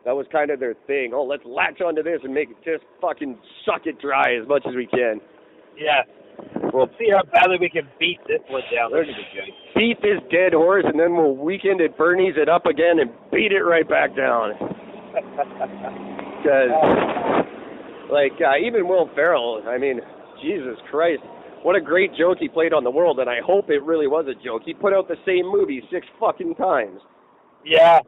that was kind of their thing. Oh, let's latch onto this and make it just fucking suck it dry as much as we can. Yeah. We'll see how badly we can beat this one down. Beat this dead horse, and then we'll Weekend at Bernie's it up again and beat it right back down. Because, even Will Ferrell, I mean, Jesus Christ, what a great joke he played on the world, and I hope it really was a joke. He put out the same movie 6 fucking times. Yeah.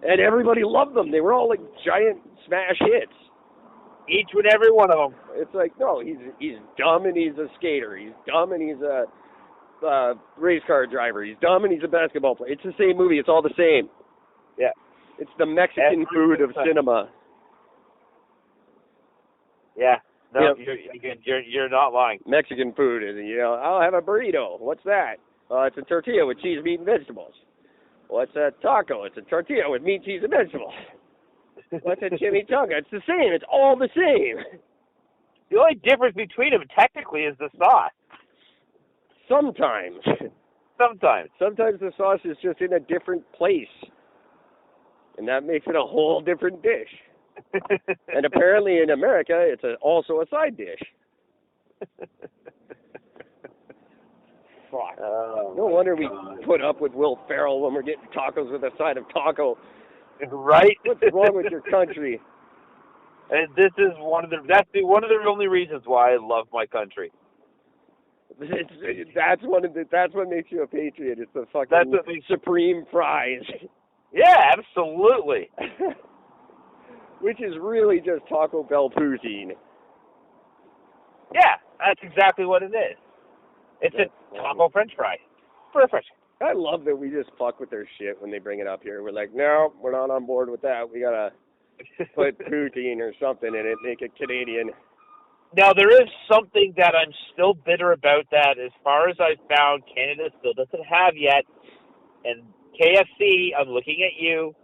And everybody loved them. They were all, like, giant smash hits. Each and every one of them. It's like, no, he's dumb and he's a skater. He's dumb and he's a race car driver. He's dumb and he's a basketball player. It's the same movie. It's all the same. Yeah. It's the Mexican food of cinema. Yeah. No, yep. You're not lying. Mexican food is, I'll have a burrito. What's that? It's a tortilla with cheese, meat, and vegetables. What's a taco? It's a tortilla with meat, cheese, and vegetables. What's a chimichanga? It's the same. It's all the same. The only difference between them, technically, is the sauce. Sometimes. Sometimes the sauce is just in a different place. And that makes it a whole different dish. And apparently in America, it's also a side dish. Fuck. No wonder we put up with Will Ferrell when we're getting tacos with a side of taco. Right? What's wrong with your country? And this is one of the only reasons why I love my country. That's what makes you a patriot. It's the fucking supreme fries. Yeah, absolutely. Which is really just Taco Bell poutine. Yeah, that's exactly what it is. It's a taco French fry. Perfect. I love that we just fuck with their shit when they bring it up here. We're like, no, we're not on board with that. We gotta put poutine or something in it, make it Canadian. Now, there is something that I'm still bitter about that. As far as I've found, Canada still doesn't have yet. And KFC, I'm looking at you,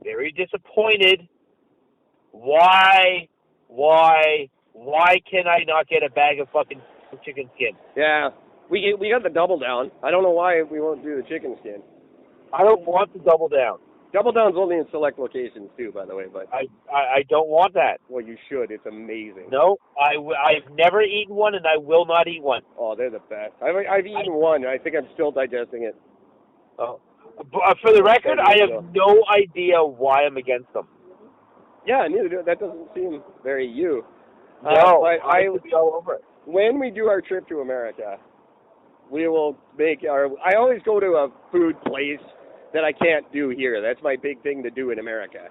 very disappointed. Why can I not get a bag of fucking chicken skin? Yeah, we got the double down. I don't know why we won't do the chicken skin. I don't want the double down. Double down's only in select locations too, by the way. But I don't want that. Well, you should. It's amazing. No, I've never eaten one, and I will not eat one. Oh, they're the best. I've eaten one. I think I'm still digesting it. Oh, for the record, I have no idea why I'm against them. Yeah, neither do. That doesn't seem very you. No, I would be all over it. When we do our trip to America, we will make I always go to a food place that I can't do here. That's my big thing to do in America.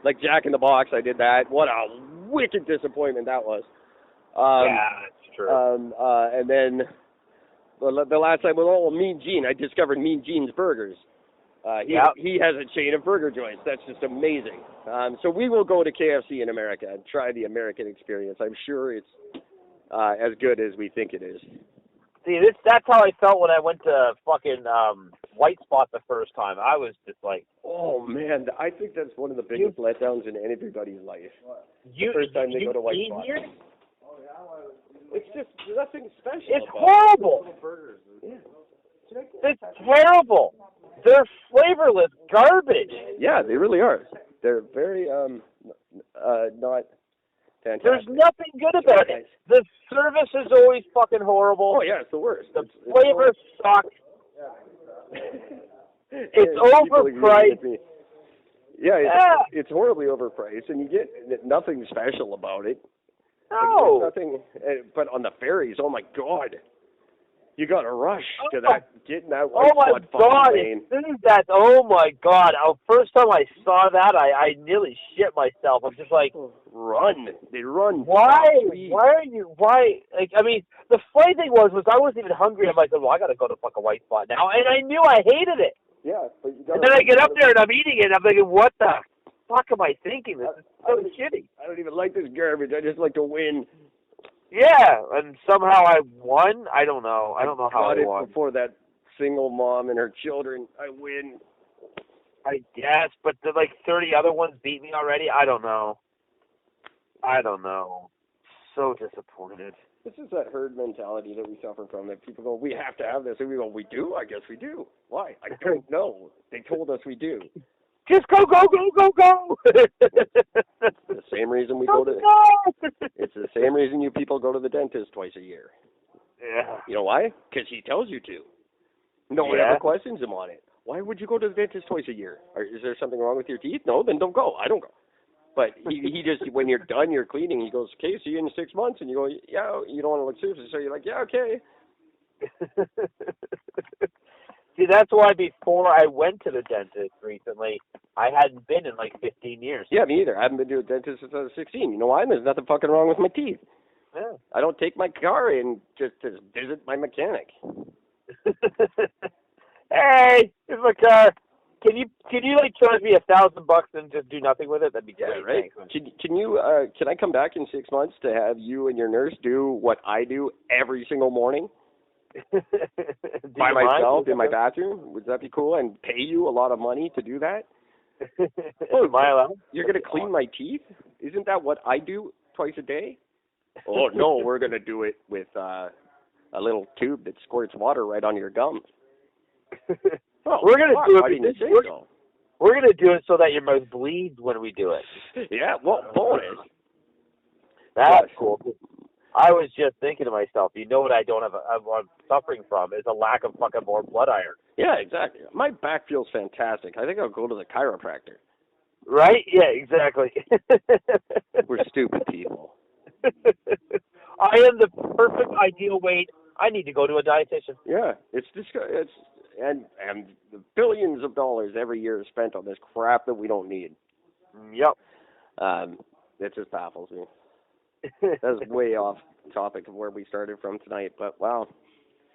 Like Jack in the Box, I did that. What a wicked disappointment that was. Yeah, that's true. And then the last time, Mean Gene. I discovered Mean Gene's Burgers. He has a chain of burger joints. That's just amazing. So we will go to KFC in America and try the American experience. I'm sure it's as good as we think it is. See, that's how I felt when I went to fucking White Spot the first time. I was just like, oh man, I think that's one of the biggest letdowns in everybody's life. The first time they go to White Spot. Here? It's just nothing special. It's horrible. Yeah. It's terrible. They're flavorless garbage. Yeah, they really are. They're very not fantastic. There's nothing good about it. The service is always fucking horrible. Oh yeah, it's the worst. The flavors suck. It's overpriced. Yeah, it's horribly overpriced, and you get nothing special about it. No. Like, nothing. But on the ferries, oh my God, you got to rush to that, getting that White Spot fucking lane. Oh my God! First time I saw that, I nearly shit myself. I'm just like, run. They run. Why? Why are you? Why? Like, I mean, the funny thing was I wasn't even hungry. I'm like, well, I got to go to fucking White Spot now, and I knew I hated it. Yeah, but you got. And then I get up there and I'm eating it, and I'm thinking, what the fuck am I thinking? This is so shitty. I don't even like this garbage. I just like to win. Yeah, and somehow I won. I don't know. I don't know how I won. Before that single mom and her children, I win. I guess, but the 30 other ones beat me already. I don't know. So disappointed. This is that herd mentality that we suffer from, that people go, we have to have this. And we go, we do? I guess we do. Why? I don't know. They told us we do. Just go, go, go, go, go! The same reason we go to... It's the same reason you people go to the dentist twice a year. Yeah. You know why? Because he tells you to. No one ever questions him on it. Why would you go to the dentist twice a year? Is there something wrong with your teeth? No, then don't go. I don't go. But he just, when you're done your cleaning, he goes, okay, see you in 6 months. And you go, yeah, you don't want to look stupid. So you're like, yeah, okay. See, that's why before I went to the dentist recently, I hadn't been in 15 years. Yeah, me either. I haven't been to a dentist since I was 16. You know why? There's nothing fucking wrong with my teeth. Yeah. I don't take my car in just to visit my mechanic. Hey, here's my car. Can you charge me $1,000 and just do nothing with it? That'd be great. Yeah, right. Thanks. Can I come back in 6 months to have you and your nurse do what I do every single morning? By myself in my bathroom? Would that be cool? And pay you a lot of money to do that? Oh, am I allowed? You're going to clean my teeth? Isn't that what I do twice a day? Oh, no, we're going to do it with a little tube that squirts water right on your gums. Oh, we're going to do it. We're going to do it so that your mouth bleeds when we do it. Yeah, well, bonus. That's cool. I was just thinking to myself, you know what I'm suffering from is a lack of fucking more blood iron. Yeah, exactly. My back feels fantastic. I think I'll go to the chiropractor. Right? Yeah, exactly. We're stupid people. I am the perfect ideal weight. I need to go to a dietitian. Yeah, and billions of dollars every year is spent on this crap that we don't need. Yep. It just baffles me. That's way off topic of where we started from tonight, but wow.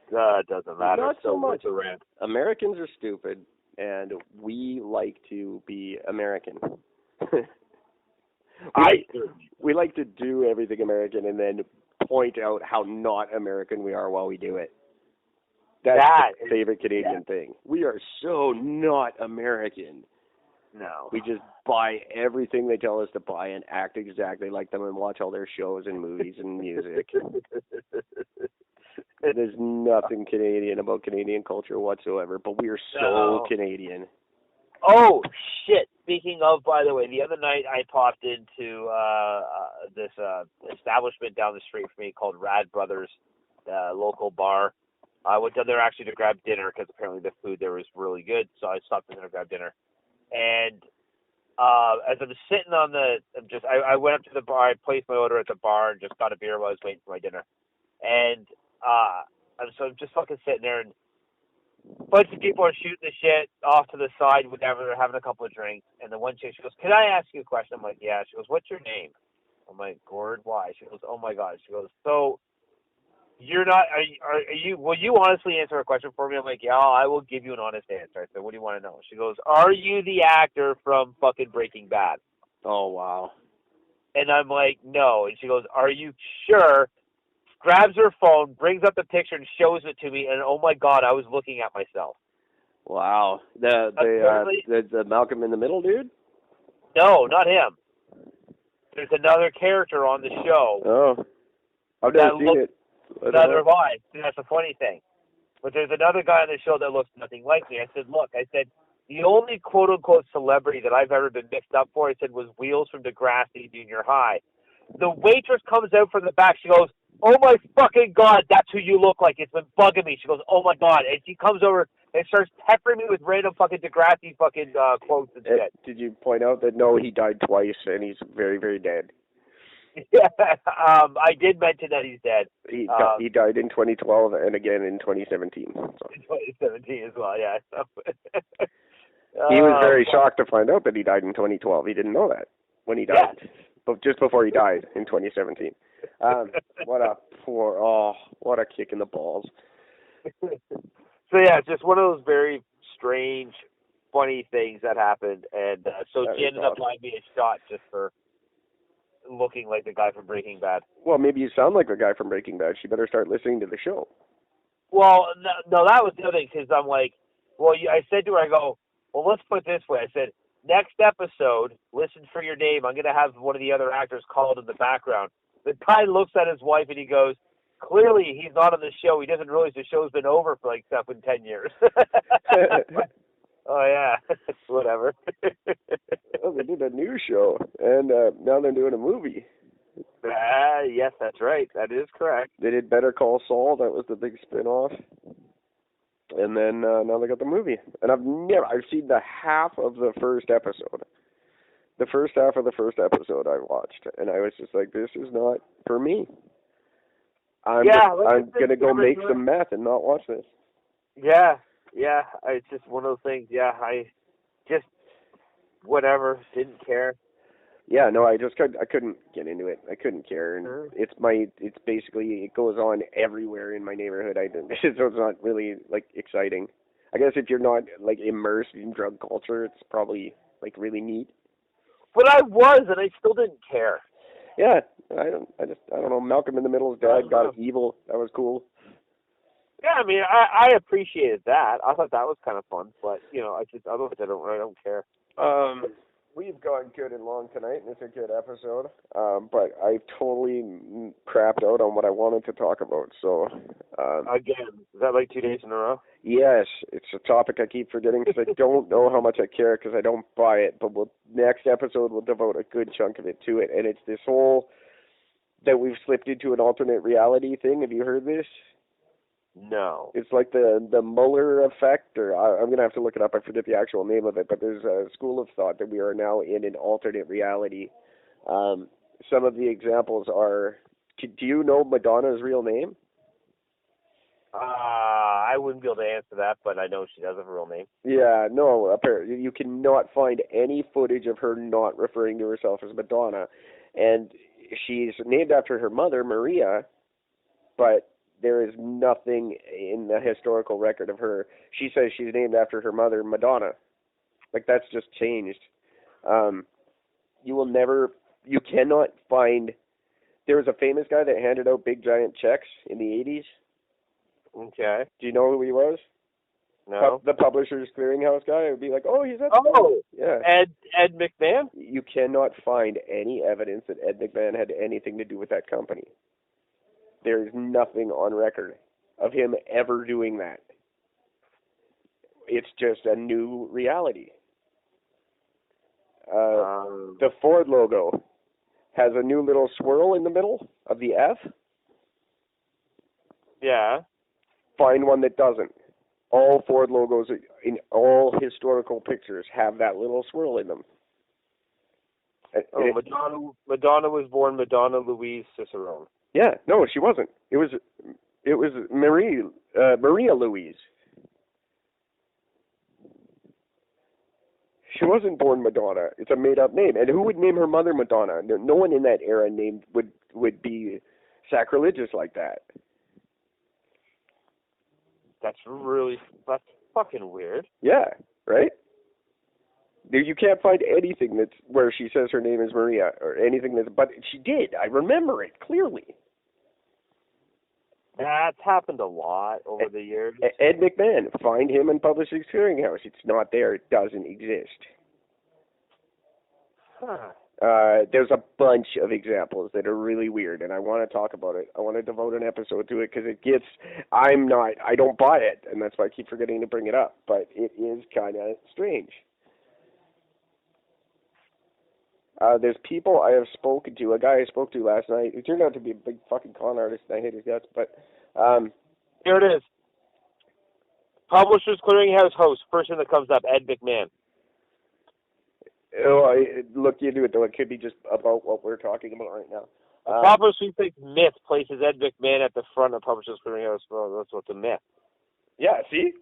It doesn't matter. Not so much. It's a rant. Americans are stupid, and we like to be American. We like to do everything American and then point out how not American we are while we do it. That's my favorite Canadian thing. We are so not American. No. We just buy everything they tell us to buy and act exactly like them and watch all their shows and movies and music. There's nothing Canadian about Canadian culture whatsoever, but we are so Canadian. Oh, shit. Speaking of, by the way, the other night I popped into this establishment down the street from me called Rad Brothers, local bar. I went down there actually to grab dinner because apparently the food there was really good, so I stopped in there to grab dinner. And as I'm sitting on I went up to the bar, I placed my order at the bar and just got a beer while I was waiting for my dinner. And so I'm just fucking sitting there, and a bunch of people are shooting the shit off to the side, whatever, they're having a couple of drinks. And the one chick, she goes, "Can I ask you a question?" I'm like, "Yeah." She goes, "What's your name?" I'm like, Gord, why? She goes, oh my God. She goes, so you're not, are you, will you honestly answer a question for me? I'm like, yeah, I will give you an honest answer. I said, what do you want to know? She goes, are you the actor from fucking Breaking Bad? Oh, wow. And I'm like, no. And she goes, are you sure? Grabs her phone, brings up the picture and shows it to me. And oh my God, I was looking at myself. Wow. The Malcolm in the Middle dude? No, not him. There's another character on the show. Oh. I've never seen it. Neither have I. That's the funny thing. But there's another guy on the show that looks nothing like me. I said, look, the only quote-unquote celebrity that I've ever been mixed up for, I said, was Wheels from Degrassi Junior High. The waitress comes out from the back. She goes, oh, my fucking God, that's who you look like. It's been bugging me. She goes, oh, my God. And she comes over and starts peppering me with random fucking Degrassi fucking quotes and shit. Did you point out that, no, he died twice and he's very, very dead? Yeah, I did mention that he's dead. He died in 2012 and again in 2017. So. In 2017 as well, yeah. He was very shocked to find out that he died in 2012. He didn't know that when he died, but just before he died in 2017. What a kick in the balls. So yeah, just one of those very strange, funny things that happened, and so she ended up buying me a shot just for looking like the guy from Breaking Bad. Well, maybe you sound like the guy from Breaking Bad. She better start listening to the show. Well, no, that was the other thing, because I'm like, well, I said to her, I go, well, let's put it this way. I said, next episode, listen for your name. I'm going to have one of the other actors called in the background. The guy looks at his wife and he goes, clearly he's not on the show. He doesn't realize the show's been over for like 10 years. Oh, yeah. Whatever. Well, they did a new show, and now they're doing a movie. Yes, that's right. That is correct. They did Better Call Saul. That was the big spin-off. And then now they got the movie. And I've seen the half of the first episode. The first half of the first episode I watched, and I was just like, this is not for me. I'm going to go make some meth and not watch this. Yeah. It's just one of those things. Yeah, I just, whatever, didn't care. Yeah, no, I couldn't get into it. I couldn't care. And it's basically, it goes on everywhere in my neighborhood. So it's not really, like, exciting. I guess if you're not, like, immersed in drug culture, it's probably, like, really neat. But I was, and I still didn't care. Yeah, I don't know. Malcolm in the Middle's dad got evil. That was cool. Yeah, I mean, I appreciated that. I thought that was kind of fun, but otherwise I don't care. We've gone good and long tonight, and it's a good episode. But I totally crapped out on what I wanted to talk about. So again, is that like 2 days in a row? Yes, it's a topic I keep forgetting because I don't know how much I care because I don't buy it. But next episode we'll devote a good chunk of it to it, and it's this whole that we've slipped into an alternate reality thing. Have you heard this? No. It's like the Mueller effect, or I'm going to have to look it up. I forget the actual name of it, but there's a school of thought that we are now in an alternate reality. Some of the examples are, do you know Madonna's real name? I wouldn't be able to answer that, but I know she does have a real name. Yeah, no, apparently you cannot find any footage of her not referring to herself as Madonna. And she's named after her mother, Maria, but there is nothing in the historical record of her. She says she's named after her mother, Madonna. Like, that's just changed. You cannot find, there was a famous guy that handed out big giant checks in the 80s. Okay. Do you know who he was? No. The Publishers Clearinghouse guy. It would be like, oh, he's at yeah. Ed McMahon? You cannot find any evidence that Ed McMahon had anything to do with that company. There is nothing on record of him ever doing that. It's just a new reality. The Ford logo has a new little swirl in the middle of the F. Yeah. Find one that doesn't. All Ford logos in all historical pictures have that little swirl in them. Madonna was born Madonna Louise Cicerone. Yeah, no, she wasn't. It was Maria Louise. She wasn't born Madonna. It's a made-up name. And who would name her mother Madonna? No one in that era would be sacrilegious like that. That's fucking weird. Yeah, right? You can't find anything that's where she says her name is Maria or anything but she did. I remember it clearly. That's happened a lot over the years. Ed McMahon, find him in Publishers Clearinghouse. It's not there. It doesn't exist. Huh. There's a bunch of examples that are really weird, and I want to talk about it. I want to devote an episode to it because I don't buy it, and that's why I keep forgetting to bring it up, but it is kind of strange. There's people I have spoken to, a guy I spoke to last night who turned out to be a big fucking con artist, and I hate his guts, but... Here it is. Publishers Clearinghouse host, person that comes up, Ed McMahon. Look into it, though. It could be just about what we're talking about right now. Popular Sweepstakes myth places Ed McMahon at the front of Publishers Clearinghouse. Well, that's what's a myth. Yeah, see?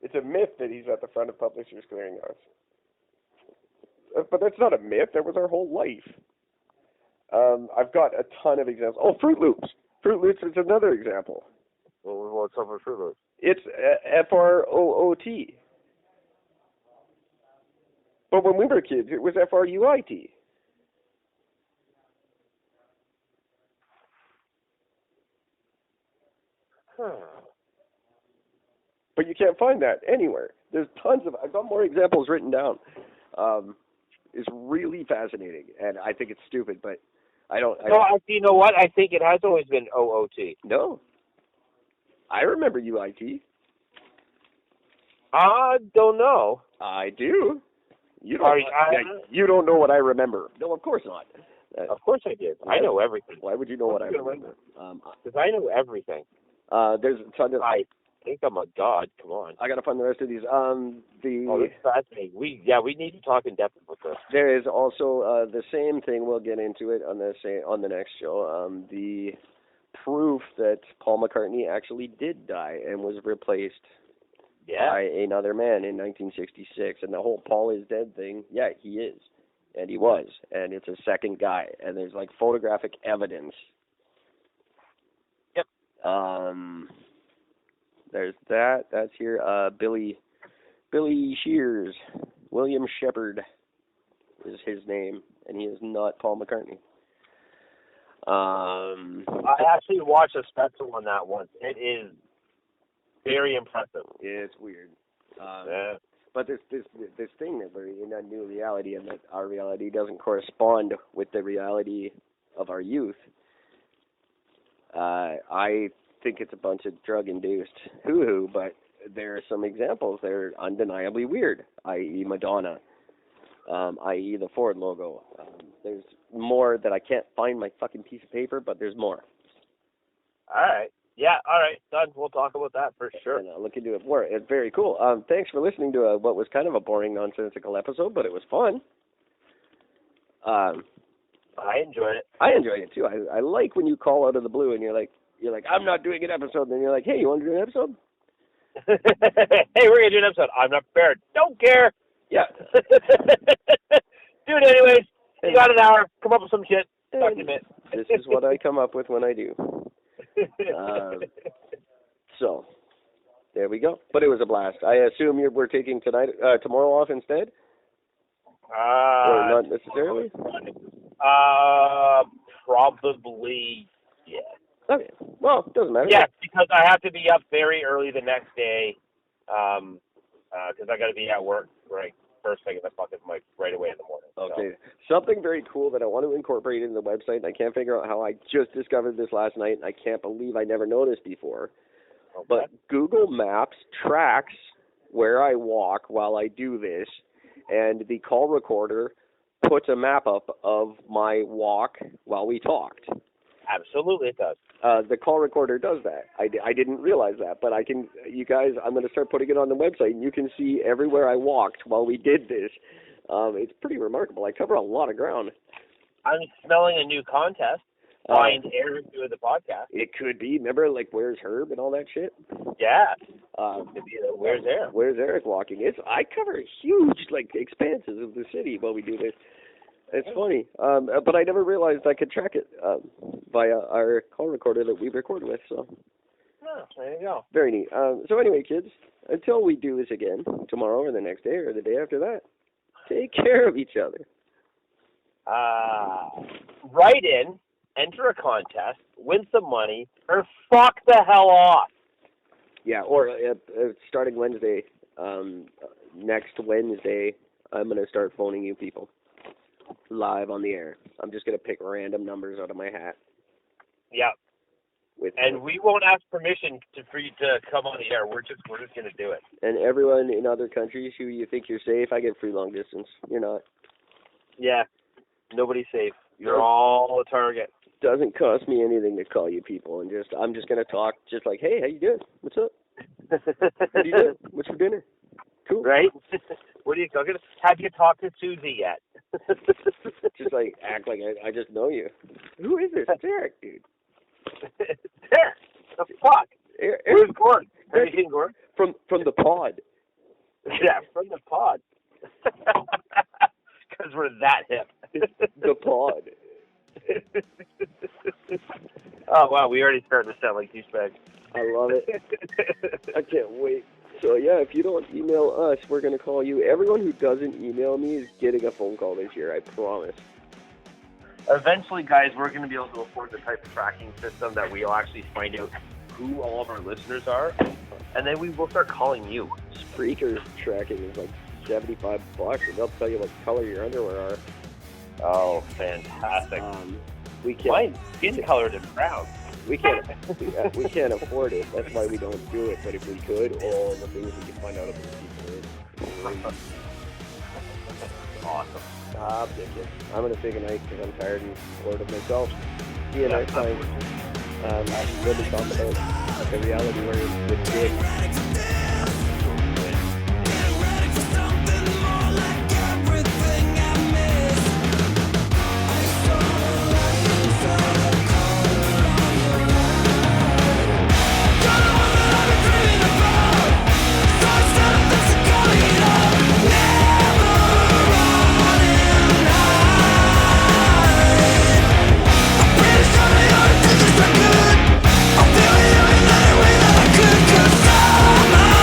It's a myth that he's at the front of Publishers Clearinghouse. But that's not a myth. That was our whole life. I've got a ton of examples. Oh, Fruit Loops. Fruit Loops is another example. Well, what's up with Fruit Loops? It's F-R-O-O-T. But when we were kids, it was F-R-U-I-T. Huh. But you can't find that anywhere. There's tons of... I've got more examples written down. It's really fascinating, and I think it's stupid, but you know what? I think it has always been OOT. No. I remember UIT. I don't know. I do. You don't know what I remember. No, of course not. Of course I did. I know everything. Why would you know what I remember? Because I know everything. There's a ton of... I think I'm a god. Come on. I got to find the rest of these. This is fascinating. We need to talk in depth about this. There is also the same thing. We'll get into it on the next show. The proof that Paul McCartney actually did die and was replaced by another man in 1966. And the whole Paul is dead thing, yeah, he is. And he was. And it's a second guy. And there's like photographic evidence. Yep. There's that. That's here. Billy Shears. William Shepard is his name. And he is not Paul McCartney. I actually watched a special on that once. It is very impressive. It's weird. But this thing that we're in a new reality, and that our reality doesn't correspond with the reality of our youth. I think it's a bunch of drug-induced hoo-hoo, but there are some examples that are undeniably weird, i.e. Madonna, i.e. the Ford logo. There's more that I can't find my fucking piece of paper, but there's more. All right. Yeah, all right, done. We'll talk about that for sure. And I'll look into it more. It's very cool. Thanks for listening to what was kind of a boring, nonsensical episode, but it was fun. I enjoyed it. I enjoyed it, too. I like when you call out of the blue and you're like, I'm not doing an episode. And then you're like, hey, you want to do an episode? Hey, we're going to do an episode. I'm not prepared. Don't care. Yeah. Do it anyways. You got an hour. Come up with some shit. Document. This is what I come up with when I do. So, there we go. But it was a blast. I assume we're taking tomorrow off instead? Or not necessarily? Probably, yeah. Okay. Well, it doesn't matter. Yeah, because I have to be up very early the next day, because I got to be at work first thing in the fucking right away in the morning. Okay. So. Something very cool that I want to incorporate into the website, and I can't figure out how I just discovered this last night, and I can't believe I never noticed before. Okay. But Google Maps tracks where I walk while I do this, and the call recorder puts a map up of my walk while we talked. Absolutely, it does. The call recorder does that. I didn't realize that, but you guys, I'm going to start putting it on the website, and you can see everywhere I walked while we did this. It's pretty remarkable. I cover a lot of ground. I'm smelling a new contest. Find Aaron doing the podcast. It could be. Remember, like, Where's Herb and all that shit? Yeah. Where's Eric? Where's Eric walking? I cover huge expanses of the city while we do this. It's funny, but I never realized I could track it via our call recorder that we record with. So. Oh, there you go. Very neat. So anyway, kids, until we do this again tomorrow or the next day or the day after that, take care of each other. Write in, enter a contest, win some money, or fuck the hell off. Yeah, or starting Wednesday, next Wednesday, I'm going to start phoning you people live on the air. I'm just going to pick random numbers out of my hat. Yeah. And we won't ask permission for you to come on the air. We're just going to do it. And everyone in other countries who you think you're safe, I get free long distance. You're not. Yeah. Nobody's safe. You're all a target. Doesn't cost me anything to call you people, and I'm just gonna talk, just like, hey, how you doing? What's up? What are you doing? What's for dinner? Cool. Right? What are you cooking? Have you talked to Susie yet? Just act like I just know you. Who is this? It's Eric, dude. It's Eric. The fuck? Eric. Where's Gord? Have you seen Gord? From the pod. Yeah, from the pod. Because we're that hip. The pod. Oh, wow, we already starting to sound like douchebags. I love it. I can't wait. So, yeah, if you don't email us, we're going to call you. Everyone who doesn't email me is getting a phone call this year, I promise. Eventually, guys, we're going to be able to afford the type of tracking system that we'll actually find out who all of our listeners are, and then we will start calling you. Spreaker tracking is like $75, and they'll tell you what color your underwear are. Oh, fantastic. We can't. Mine's skin colored and brown. We can't afford it. That's why we don't do it. But if we could, all the things we can find out about people is awesome. Stop, Dickens. I'm going to take a night because I'm tired and bored of myself. See you next time. We'll be talking about the reality where it's good. I feel you in any way that I could, 'cause I'm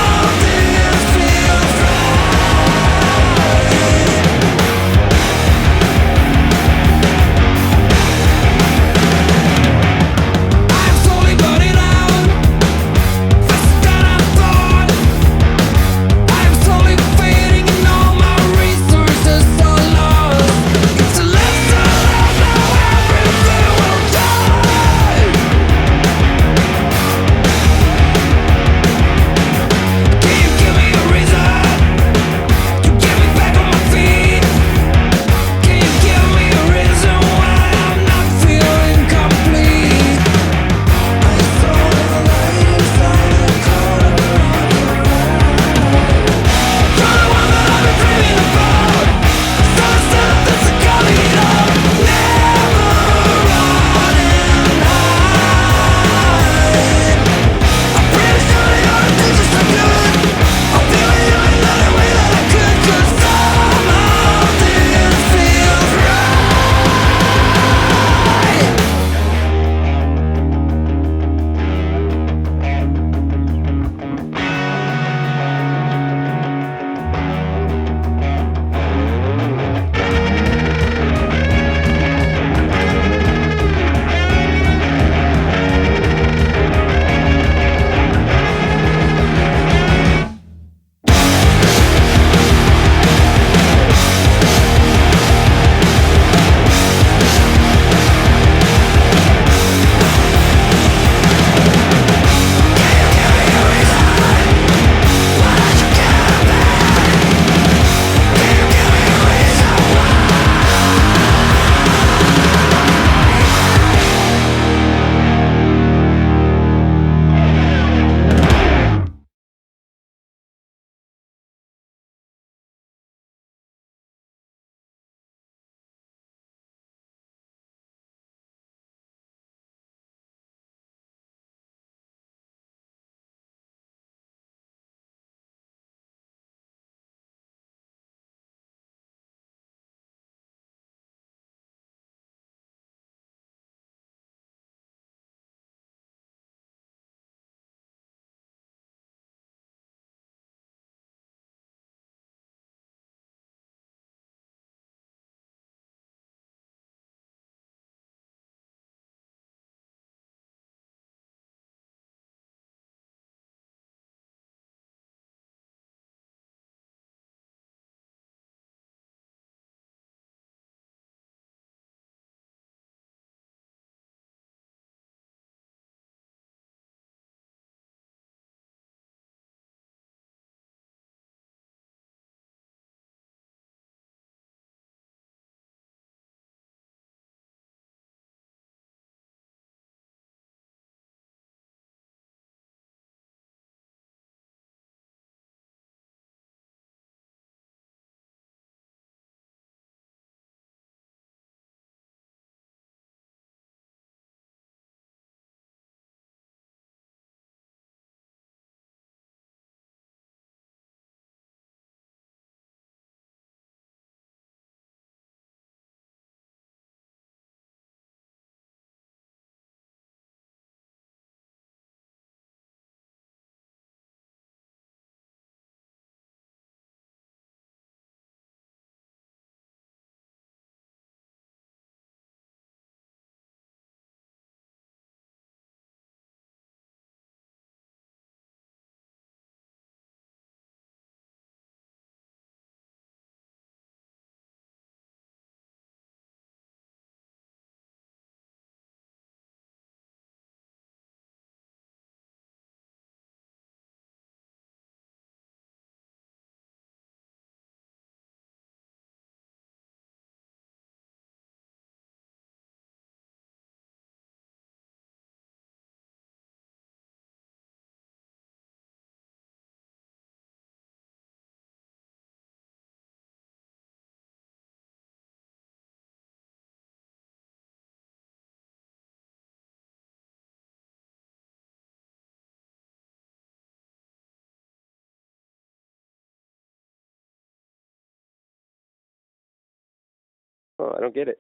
Oh, I don't get it.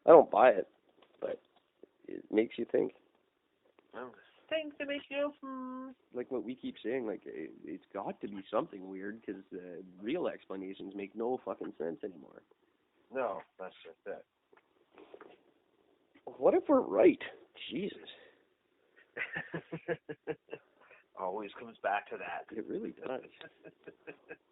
I don't buy it, but it makes you think. Things that make you Like what we keep saying, like it's got to be something weird because the real explanations make no fucking sense anymore. No, that's just it. What if we're right? Jesus. Always comes back to that. It really does.